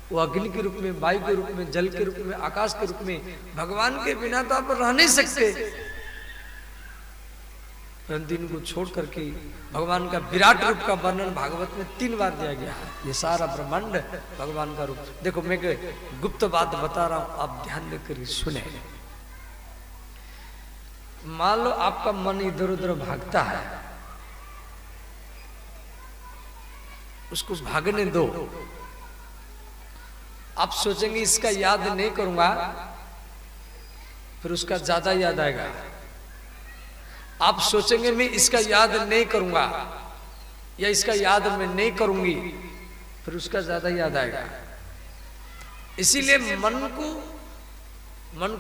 वो अग्नि के रूप में, वायु के रूप में, जल के रूप में, आकाश के रूप में। भगवान के बिना तो आप रह नहीं सकते। परंतु इनको छोड़ करके भगवान का विराट रूप का वर्णन भागवत में 3 बार दिया गया है। ये सारा ब्रह्मांड भगवान का रूप। देखो मैं गुप्त बात बता रहा हूं, आप ध्यान देकर सुने। मान लो आपका मन इधर उधर भागता है, उसको भागने दो। आप सोचेंगे इसका याद नहीं करूंगा, फिर उसका ज्यादा याद आएगा। आप सोचेंगे मैं इसका याद नहीं करूंगा या इसका याद मैं नहीं करूंगी, फिर उसका ज्यादा याद आएगा। इसीलिए मन को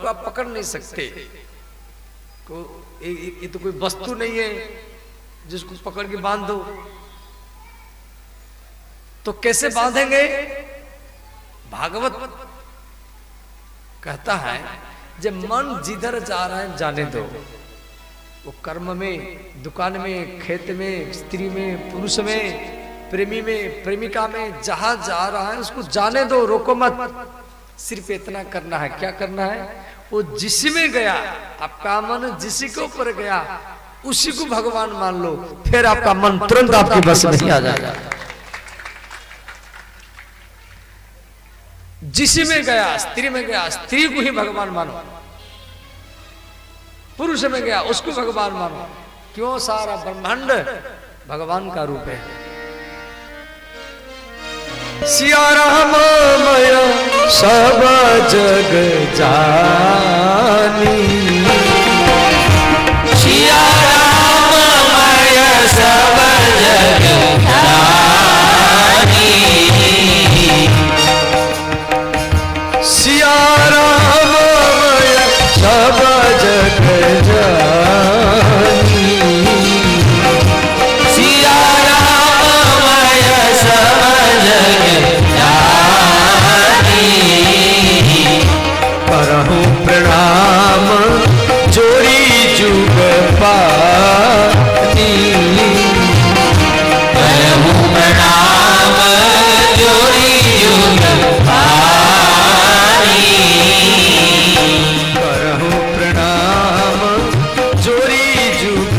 आप पकड़ नहीं सकते। ये तो कोई वस्तु नहीं है जिसको पकड़ के बांध दो। तो कैसे बांधेंगे? भागवत कहता है जब मन जिधर जा रहा है जाने दो, वो कर्म में, दुकान में, खेत में, स्त्री में, पुरुष में, प्रेमी में, प्रेमिका में, जहां जा रहा है उसको जाने दो, रोको मत। सिर्फ इतना करना है। क्या करना है? वो जिसमें गया, आपका मन जिसी के ऊपर गया उसी को भगवान मान लो, फिर आपका मन तुरंत आपके बस में आ जाएगा। जिसी में गया, स्त्री में गया, स्त्री को ही भगवान मानो, पुरुष में गया उसको भगवान मानो। क्यों? सारा ब्रह्मांड भगवान का रूप है। सिया राम मय सब जग जानी, सिया राम मय सब जग जानी, सिया राम मय सब जग जानी, सिया राम मय सब जग जानी, करहु प्रणाम जोड़ी जुग पाती, करहु प्रणाम जोड़ी जुग पाती, करहु प्रणाम जोड़ी जुग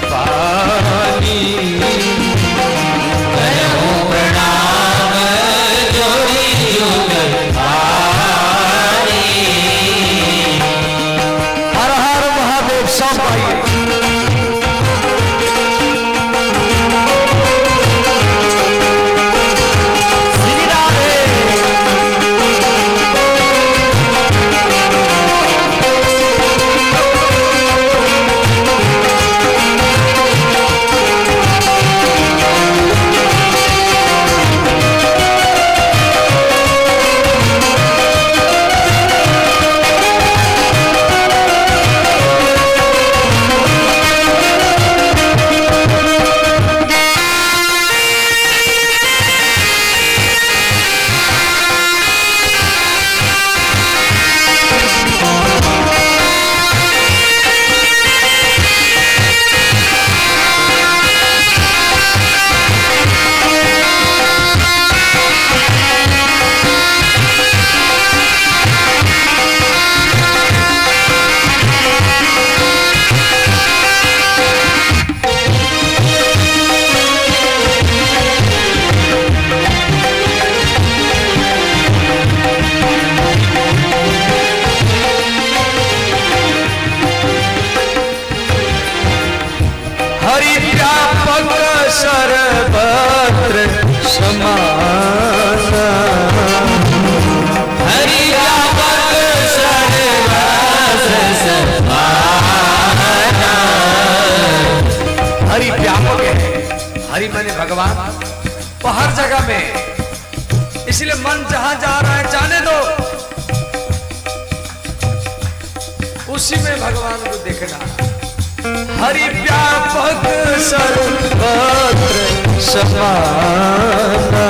पानी, करहु प्रणाम जोड़ी जुग पाती। हर हर महादेव। सब आइए। श्री राधे। हरि व्यापक सर्वत्र समाना, हरि व्यापक सर्वत्र समाना, हरि व्यापक है। हरि माने भगवान, वो हर जगह में। इसलिए मन जहां जा रहा है जाने दो, उसी में भगवान को देखना। हरि व्यापक सर्वत्र समाना,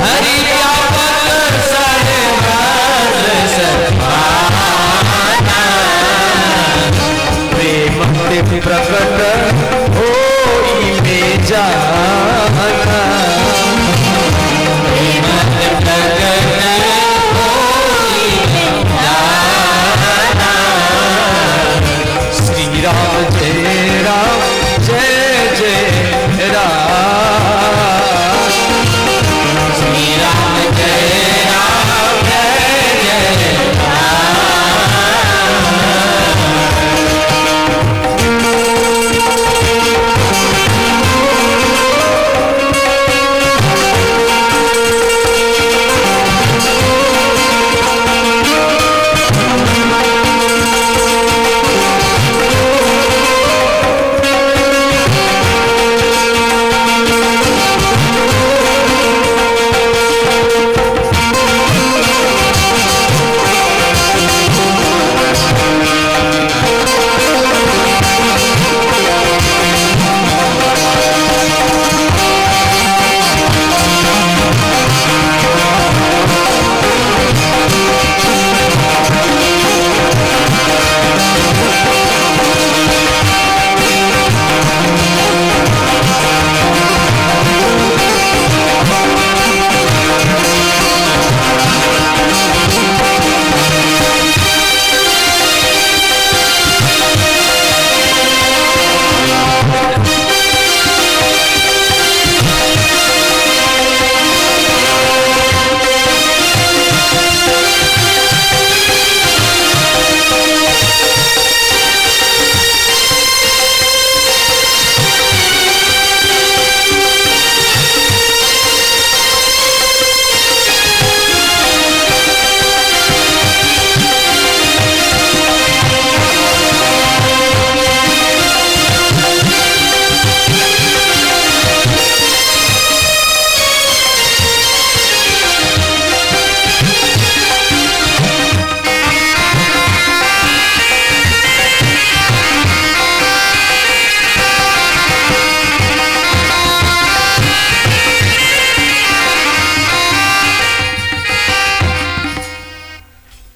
हरि व्यापक सर्वत्र समाना, प्रेम प्रकट होई में जाना, प्रेम प्रकट होई में जाना, श्री राम जय राम जय जय राम, श्री राम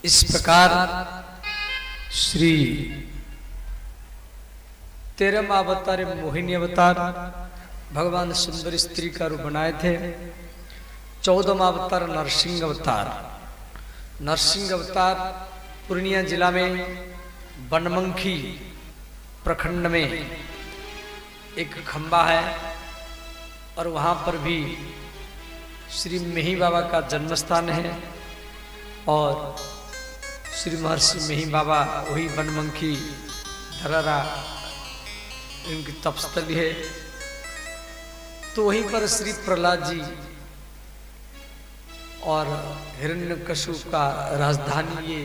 इस प्रकार श्री 13वां अवतार मोहिनी अवतार भगवान सुंदर स्त्री का रूप बनाए थे। 14वां अवतार नरसिंह अवतार। नरसिंह अवतार पूर्णिया जिला में बनमंखी प्रखंड में एक खंबा है और वहाँ पर भी श्री मेही बाबा का जन्म स्थान है और श्री महर्षि मेही बाबा वही बनमंखी धरारा इनकी तपस्थली है। तो वहीं पर श्री प्रहलाद जी और हिरण्यकशिपु का राजधानी ये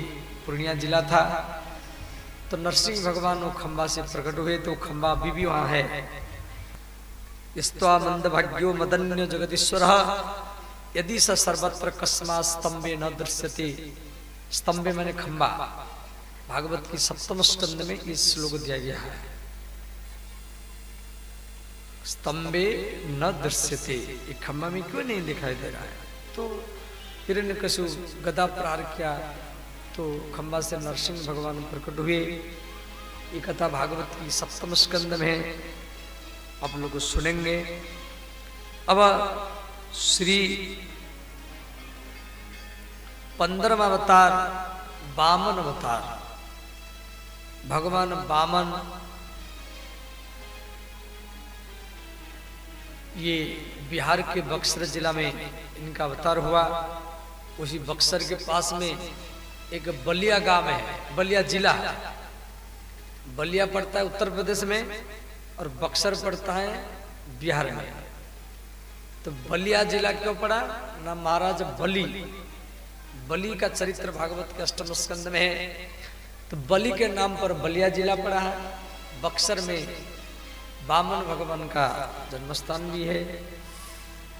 पूर्णिया जिला था। तो नरसिंह भगवान वो खंबा से प्रकट हुए तो खंबा अभी भी वहां है। स्त्वा मंद भाग्यो मदन्य जगदीश्वर यदि स सर्वत्र कस्मा स्तंभे न दृश्यते। स्तंभे मैंने खंबा। भागवत की 7वें स्कंद में इस श्लोक दिया गया है। स्तंभे न दृश्यते, एक खंबा में क्यों नहीं दिखाई दे रहा है? तो हिरण्यकशिपु गदा प्रहार किया तो खंबा से नरसिंह भगवान प्रकट हुए। ये कथा भागवत की 7वें स्कंद में आप लोग सुनेंगे। अब श्री 15वां अवतार वामन अवतार। भगवान वामन ये बिहार के बक्सर जिला में इनका अवतार हुआ। उसी बक्सर के पास में एक बलिया गांव है, बलिया जिला। बलिया पड़ता है उत्तर प्रदेश में और बक्सर पड़ता है बिहार में। तो बलिया जिला क्यों पड़ा ना? महाराज बलि का चरित्र भागवत के 8वें स्कंद में है। तो बलि के नाम पर बलिया जिला पड़ा है। बक्सर में वामन भगवान का जन्मस्थान भी है।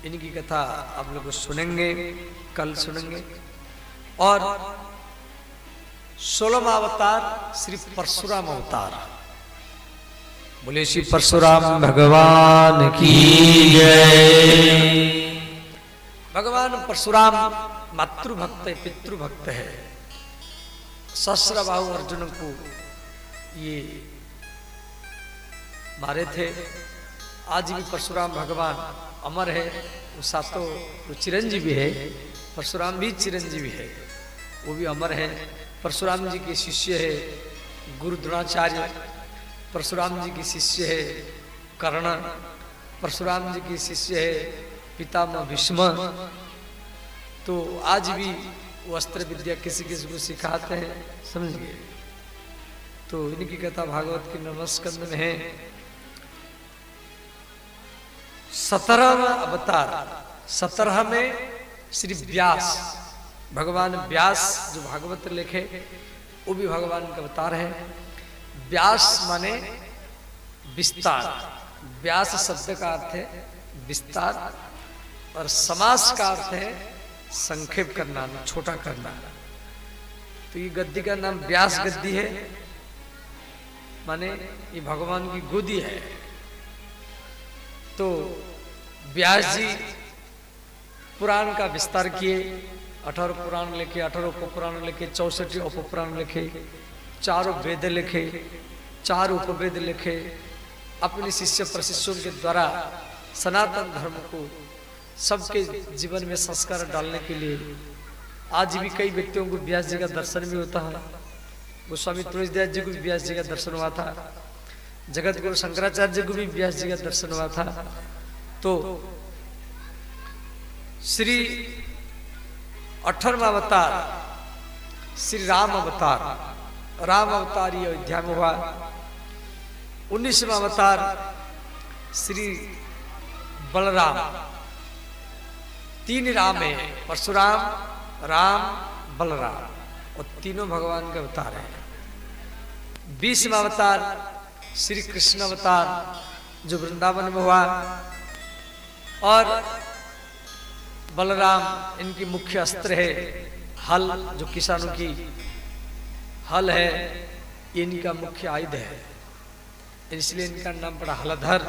इनकी कथा आप लोग सुनेंगे, कल सुनेंगे। और 16वां अवतार श्री परशुराम अवतार। बोले श्री परशुराम भगवान की जय। भगवान परशुराम मातृभक्त है, पितृभक्त है। सहस्त्रबाहु अर्जुन को ये मारे थे। आज भी परशुराम भगवान अमर है। वो सातों वो चिरंजीवी है। परशुराम भी चिरंजीवी है, वो भी अमर है। परशुराम जी के शिष्य है गुरु द्रोणाचार्य। परशुराम जी की शिष्य है कर्ण। परशुराम जी की शिष्य है पितामह भीष्म। तो आज भी वो अस्त्र विद्या किसी किसी को सिखाते हैं, समझिए। तो इनकी कथा भागवत के 9वें स्कंद में है। 17वां अवतार। 17 में श्री व्यास। भगवान व्यास जो भागवत लिखे वो भी भगवान का अवतार है। व्यास माने विस्तार। व्यास शब्द का अर्थ है विस्तार और समास का अर्थ है संक्षेप करना, छोटा करना। तो ये गद्दी का नाम व्यास गद्दी है, माने ये भगवान की गोदी है। तो व्यास जी पुराण का विस्तार किए। 18 पुराण लिखे, 18 उपपुराण लिखे, 64 उपपुराण लिखे, 4 वेद लिखे, 4 उपवेद लिखे। अपने शिष्य प्रशिष्यों के द्वारा सनातन धर्म को सबके जीवन में संस्कार डालने के लिए आज भी कई व्यक्तियों को व्यास जी का दर्शन भी होता है। गोस्वामी तुलसीदास जी को भी व्यास जी का दर्शन हुआ था। जगत गुरु शंकराचार्य जी को भी व्यास जी का दर्शन हुआ था। तो श्री 18वां अवतार श्री राम अवतार। राम अवतार ये अयोध्या में हुआ। 19वां अवतार श्री बलराम। 3 राम है, परशुराम, राम, बलराम, और तीनों भगवान के अवतार हैं। 20वां अवतार श्री कृष्ण अवतार जो वृंदावन में हुआ। और बलराम इनकी मुख्य अस्त्र है हल, जो किसानों की हल है, ये इनका मुख्य आयुध है। इसलिए इनका नाम पड़ा हलधर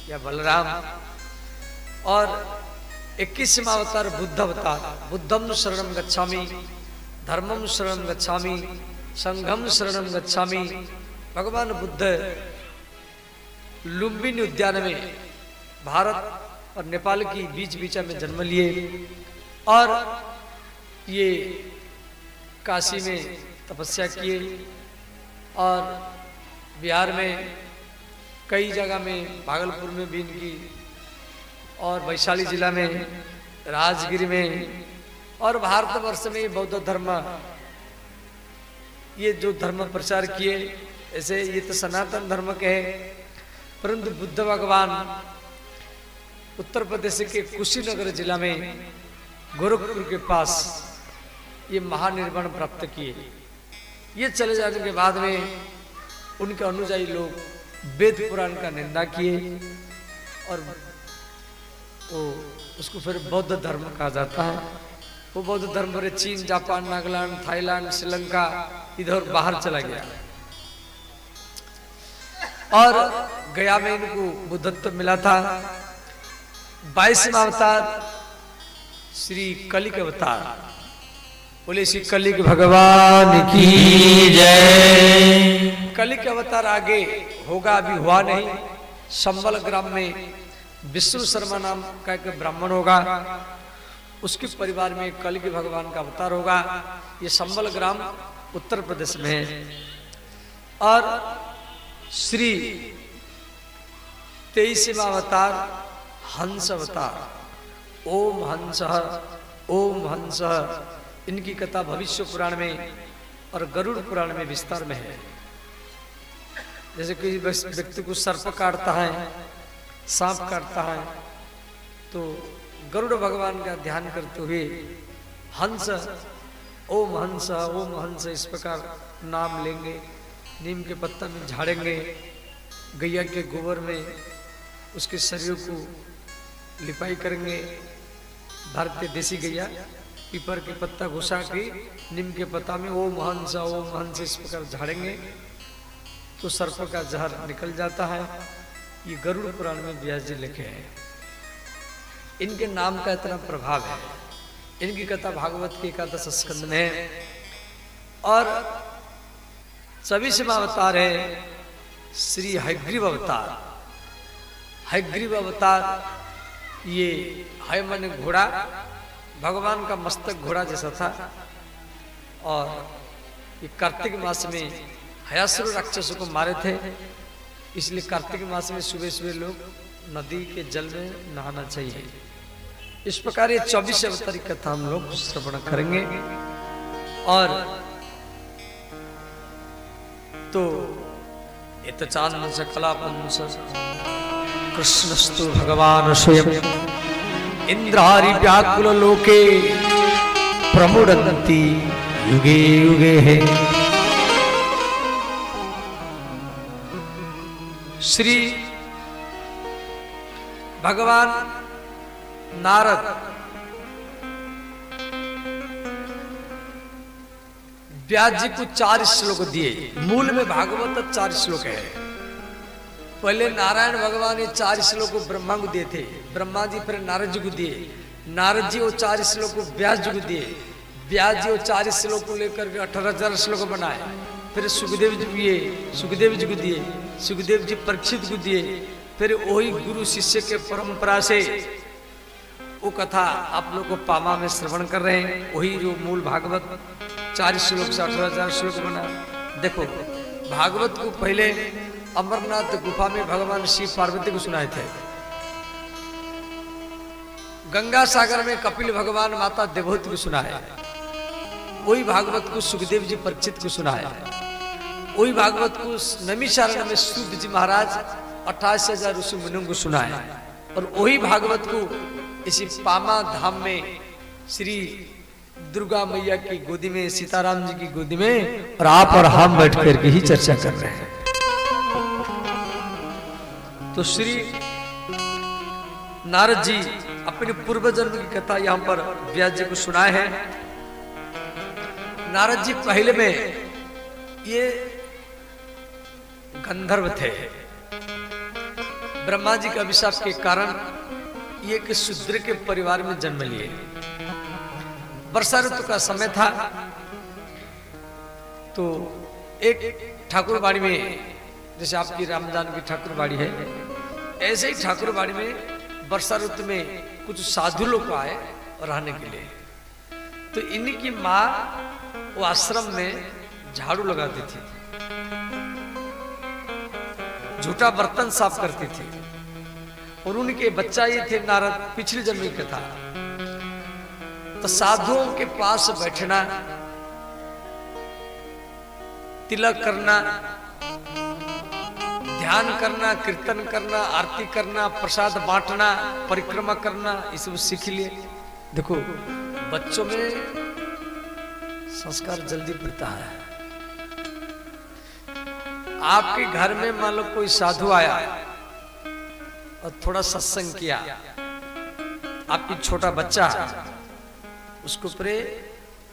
या बलराम। और 21वां अवतार बुद्ध अवतार। बुद्धम शरणम गच्छामि। धर्मम शरणं गच्छामि, संघम शरणं गच्छामि। भगवान बुद्ध लुम्बिनी उद्यान में भारत और नेपाल की बीच बीच में जन्म लिए और ये काशी में तपस्या किए और बिहार में कई जगह में, भागलपुर में भी इनकी, और वैशाली जिला में, राजगिरी में, और भारतवर्ष में बौद्ध धर्म, ये जो धर्म प्रचार किए, ऐसे ये तो सनातन धर्म के हैं, परंतु बुद्ध भगवान उत्तर प्रदेश के कुशीनगर जिला में गोरखपुर के पास ये महानिर्वाण प्राप्त किए। ये चले जाने के बाद में उनके अनुयायी लोग वेद पुराण का निंदा किए और वो उसको फिर बौद्ध धर्म कहा जाता है। वो बौद्ध धर्म पर चीन, जापान, नागालैंड, थाईलैंड, श्रीलंका इधर बाहर चला गया और गया में इनको बुद्धत्व मिला था। 22वां अवतार श्री कली के अवतार, बोले श्री कली के भगवान की जय। कली के अवतार आगे होगा, अभी हुआ नहीं। संबल ग्राम में विष्णु शर्मा नाम का एक ब्राह्मण होगा, उसके परिवार में कली के भगवान का अवतार होगा। ये संबल ग्राम उत्तर प्रदेश में है। और श्री 23वां अवतार हंस अवतार, ओम हंस ओम हंस, इनकी कथा भविष्य पुराण में और गरुड़ पुराण में विस्तार में है। जैसे किसी व्यक्ति को सर्प काटता है, सांप काटता है, तो गरुड़ भगवान का ध्यान करते हुए हंस ओम हंस इस प्रकार नाम लेंगे, नीम के पत्ता में झाड़ेंगे, गैया के गोबर में उसके शरीर को लिपाई करेंगे। भारतीय देसी गैया पीपर के पत्ता घुसा के नीम के पत्ता में ओम हंस इस प्रकार झाड़ेंगे तो सर्प का जहर निकल जाता है। ये गरुड़ पुराण में व्यास जी लिखे हैं। इनके नाम का इतना प्रभाव है। इनकी कथा भागवत के 11 स्कंद में है। और 24वां अवतार है श्री हयग्रीव अवतार। हयग्रीव अवतार, ये हय माने घोड़ा, भगवान का मस्तक घोड़ा जैसा था। और ये कार्तिक मास में हयासुर राक्षसों को मारे थे, इसलिए कार्तिक मास में सुबह सुबह लोग नदी के जल में नहाना चाहिए। इस प्रकार ये 24 अवतारी कथा हम लोग श्रवण करेंगे। और तो ये तो चांद से कलापंस कृष्णस्तु भगवान स्वयं इंद्रारि व्याकुल लोके प्रमुदन्ति युगे युगे है। श्री भगवान नारद व्यास जी को 4 श्लोक दिए। मूल में भागवत 4 श्लोक है। पहले नारायण भगवान ये 4 श्लोक को ब्रह्मा को दिए थे, ब्रह्मा जी फिर नारद जी को दिए, नारद जी वो 4 श्लोक को व्यास जी को दिए, व्यास जी वो 4 श्लोक को लेकर के 18,000 श्लोक बनाए। फिर सुखदेव जी दिए, सुखदेव जी को दिए, सुखदेव जी परीक्षित को दिए। फिर वही गुरु शिष्य के परंपरा से वो कथा आप लोग को पामा में श्रवण कर रहे हैं। वही जो मूल भागवत 4 श्लोक से 18,000 श्लोक बना। देखो भागवत को पहले अमरनाथ गुफा में भगवान शिव पार्वती को सुनाए थे। गंगा सागर में कपिल भगवान माता देवहूति को सुनाए। वही भागवत को सुखदेव जी परीक्षित को सुनाए। वही भागवत को नैमिषारण्य में सूत जी महाराज 28,000 ऋषि मुनियों को सुनाए। और वही भागवत को इसी पामा धाम में श्री दुर्गा मैया की गोदी में, सीताराम जी की गोदी में और आप और हम बैठ करके ही चर्चा कर रहे हैं। तो श्री नारद जी अपने पूर्व जन्म की कथा यहां पर व्यास जी को सुनाए हैं। नारद जी पहले में ये गंधर्व थे। ब्रह्मा जी के अभिशाप के कारण ये कि शूद्र के परिवार में जन्म लिए। वर्षा ऋतु का समय था। तो एक ठाकुरबाड़ी में, जैसे आपकी रामदान की ठाकुरबाड़ी है, ऐसे ही ठाकुरबाड़ी में वर्षा ऋतु में कुछ साधु लोग आए रहने के लिए। तो इन्हीं की माँ वो आश्रम में झाड़ू लगाती थी, झूठा बर्तन साफ करती थी, और उनके बच्चा ये थे नारद, पिछली जन्म के था। तो साधुओं के पास बैठना, तिलक करना, ध्यान करना, कीर्तन करना, आरती करना, प्रसाद बांटना, परिक्रमा करना, ये सब सीख लिए। देखो बच्चों में संस्कार जल्दी पड़ता है। आपके घर में मान लो कोई साधु आया और थोड़ा सत्संग किया, आपकी छोटा बच्चा, उसके ऊपर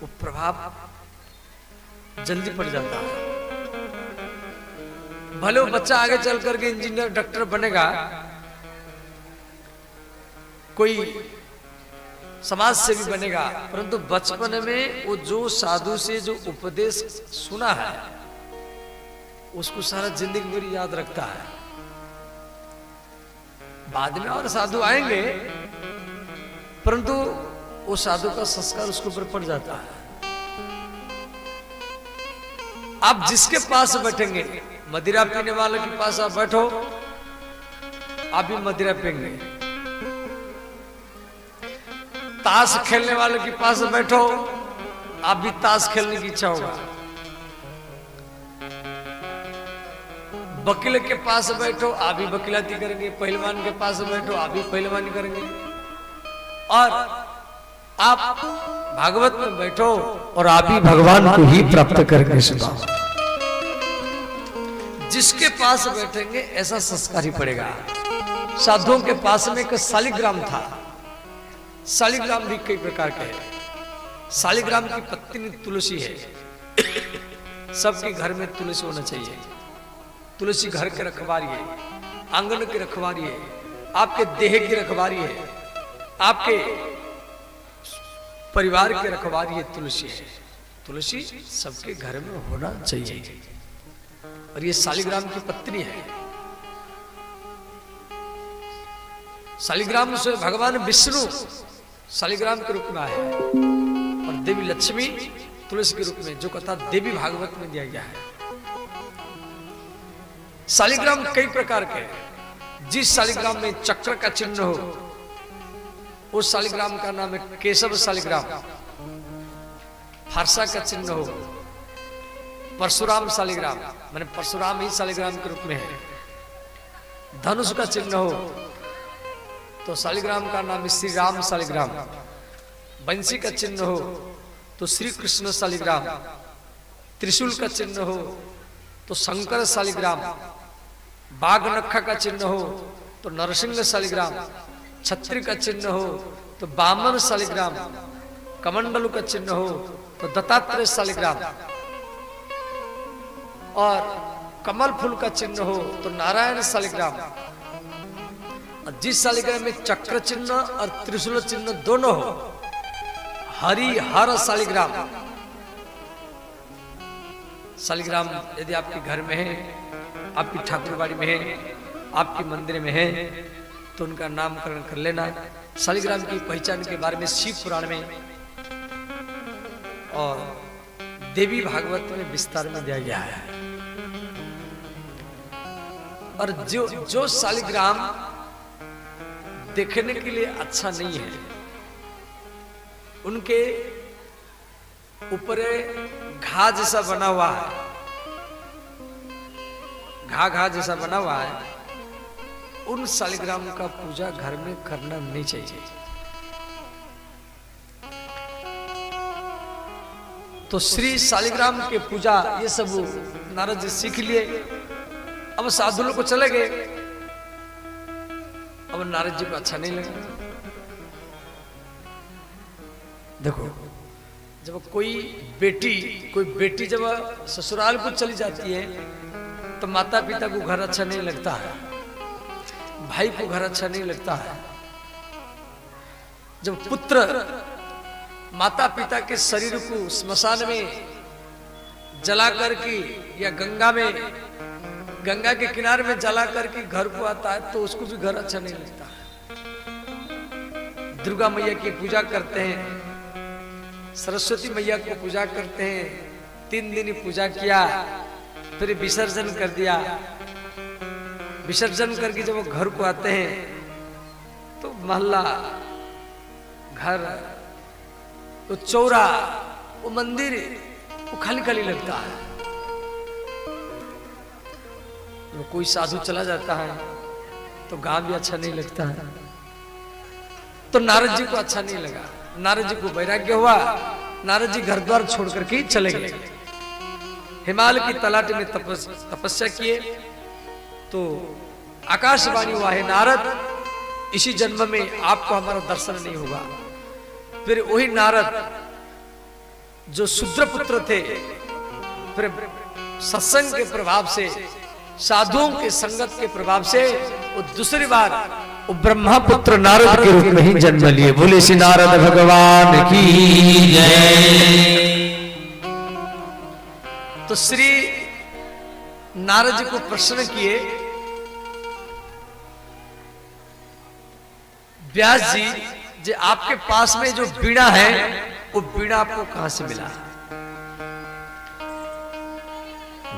वो प्रभाव जल्दी पड़ जाता है। भले वो बच्चा आगे चल करके इंजीनियर डॉक्टर बनेगा, कोई समाज से भी बनेगा, परंतु बचपन में वो जो साधु से जो उपदेश सुना है उसको सारा जिंदगी मेरी याद रखता है। बाद में और साधु आएंगे, परंतु वो साधु का संस्कार उसके ऊपर पड़ जाता है। आप जिसके पास बैठेंगे, मदिरा पीने वाले के पास आप बैठो, आप भी मदिरा पिएंगे। ताश खेलने वाले के पास बैठो, आप भी ताश खेलने की इच्छा होगा। वकील के पास बैठो, आप भी वकीलाती करेंगे। पहलवान के पास बैठो, आप भी पहलवानी करेंगे। और आप भागवत में बैठो और आप ही भगवान को ही प्राप्त करके सुनाओ। जिसके पास बैठेंगे ऐसा संस्कार ही पड़ेगा। साधुओं के पास में एक शालिग्राम था। शालिग्राम भी कई प्रकार के हैं। शालिग्राम की पत्नी तुलसी है। सबके घर में तुलसी होना चाहिए। तुलसी घर के रखवारी है, आंगन की रखवारी है, आपके देह की रखवारी है, आपके परिवार की रखवारी है। तुलसी है, तुलसी सबके घर में होना चाहिए। और ये शालिग्राम की पत्नी है। शालिग्राम से भगवान विष्णु शालिग्राम के रूप में आए हैं, और देवी लक्ष्मी तुलसी के रूप में, जो कथा देवी भागवत में दिया गया है। शालिग्राम कई प्रकार के हैं। जिस शालिग्राम में चक्र का चिन्ह हो, उस शालिग्राम का नाम है केशव शालिग्राम। फारसा का चिन्ह हो, परशुराम शालिग्राम, माने परशुराम ही शालिग्राम के रूप में है। धनुष का चिन्ह हो तो शालिग्राम का नाम श्री राम शालिग्राम। बंसी का चिन्ह हो तो श्री कृष्ण शालिग्राम। त्रिशूल का चिन्ह हो तो शंकर शालिग्राम। बाघ नखा का चिन्ह हो तो नरसिंह शालिग्राम। छत्री का चिन्ह हो तो बामन शालिग्राम। कमंडलू का चिन्ह हो तो दत्तात्रेय शालिग्राम। और कमल फूल का चिन्ह हो तो नारायण शालिग्राम। और जिस शालिग्राम में चक्र चिन्ह और त्रिशूल चिन्ह दोनों हो, हरिहर शालिग्राम। शालिग्राम यदि आपके घर में है, आपकी ठाकुरबाड़ी में है, आपके मंदिर में है, तो उनका नामकरण कर लेना। शालिग्राम की पहचान के बारे में शिव पुराण में और देवी भागवत में विस्तार में दिया गया है। और जो शालिग्राम देखने के लिए अच्छा नहीं है, उनके ऊपर घा जैसा बना हुआ है, घा जैसा बना हुआ है, उन शालिग्राम का पूजा घर में करना नहीं चाहिए। तो श्री शालिग्राम के पूजा ये सब नारद जी सीख लिए। अब साधु लोग को चले गए। अब नारद जी को अच्छा नहीं लगा। देखो, जब कोई बेटी जब ससुराल को चली जाती है तो माता पिता को घर अच्छा नहीं लगता है, भाई को घर अच्छा नहीं लगता है। जब पुत्र माता पिता के शरीर को स्मशान में जलाकर की या गंगा में, गंगा के किनारे में जलाकर के घर को आता है तो उसको भी घर अच्छा नहीं लगता। दुर्गा मैया की पूजा करते हैं, सरस्वती मैया को पूजा करते हैं, 3 दिन पूजा किया, फिर विसर्जन कर दिया। विसर्जन करके जब वो घर को आते हैं तो मोहल्ला, घर, वो चौरा, वो मंदिर, वो खाली खाली लगता है। वो कोई साधु चला जाता है तो गांव भी अच्छा नहीं लगता है। तो नारद जी को अच्छा नहीं लगा, नारद जी को वैराग्य हुआ, नारद जी घर द्वार छोड़ करके चले गए। हिमालय की तलाटी में तपस्या किए तो आकाशवाणी हुआ है, नारद इसी जन्म में आपको हमारा दर्शन नहीं होगा। फिर वही नारद जो शूद्र पुत्र थे, फिर सत्संग के प्रभाव से, साधुओं के संगत के प्रभाव से वो दूसरी बार वो ब्रह्मा पुत्र नारद के रूप में ही जन्म लिए। बोले श्री नारद भगवान की जय। तो श्री नारद जी को प्रश्न किए, व्यास जी जो आपके पास में जो बीड़ा है वो बीड़ा आपको कहां से मिला?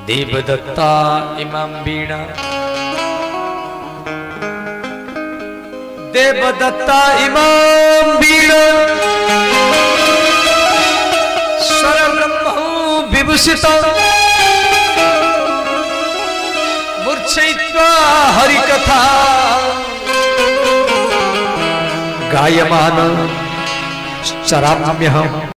देवदत्ता इमाम बीड़ा, देवदत्ता इमाम बीड़ा, स्वर ब्रह्म विभूषित, मूर्छयित्वा हरिकथा गायमान चराम्यहम्।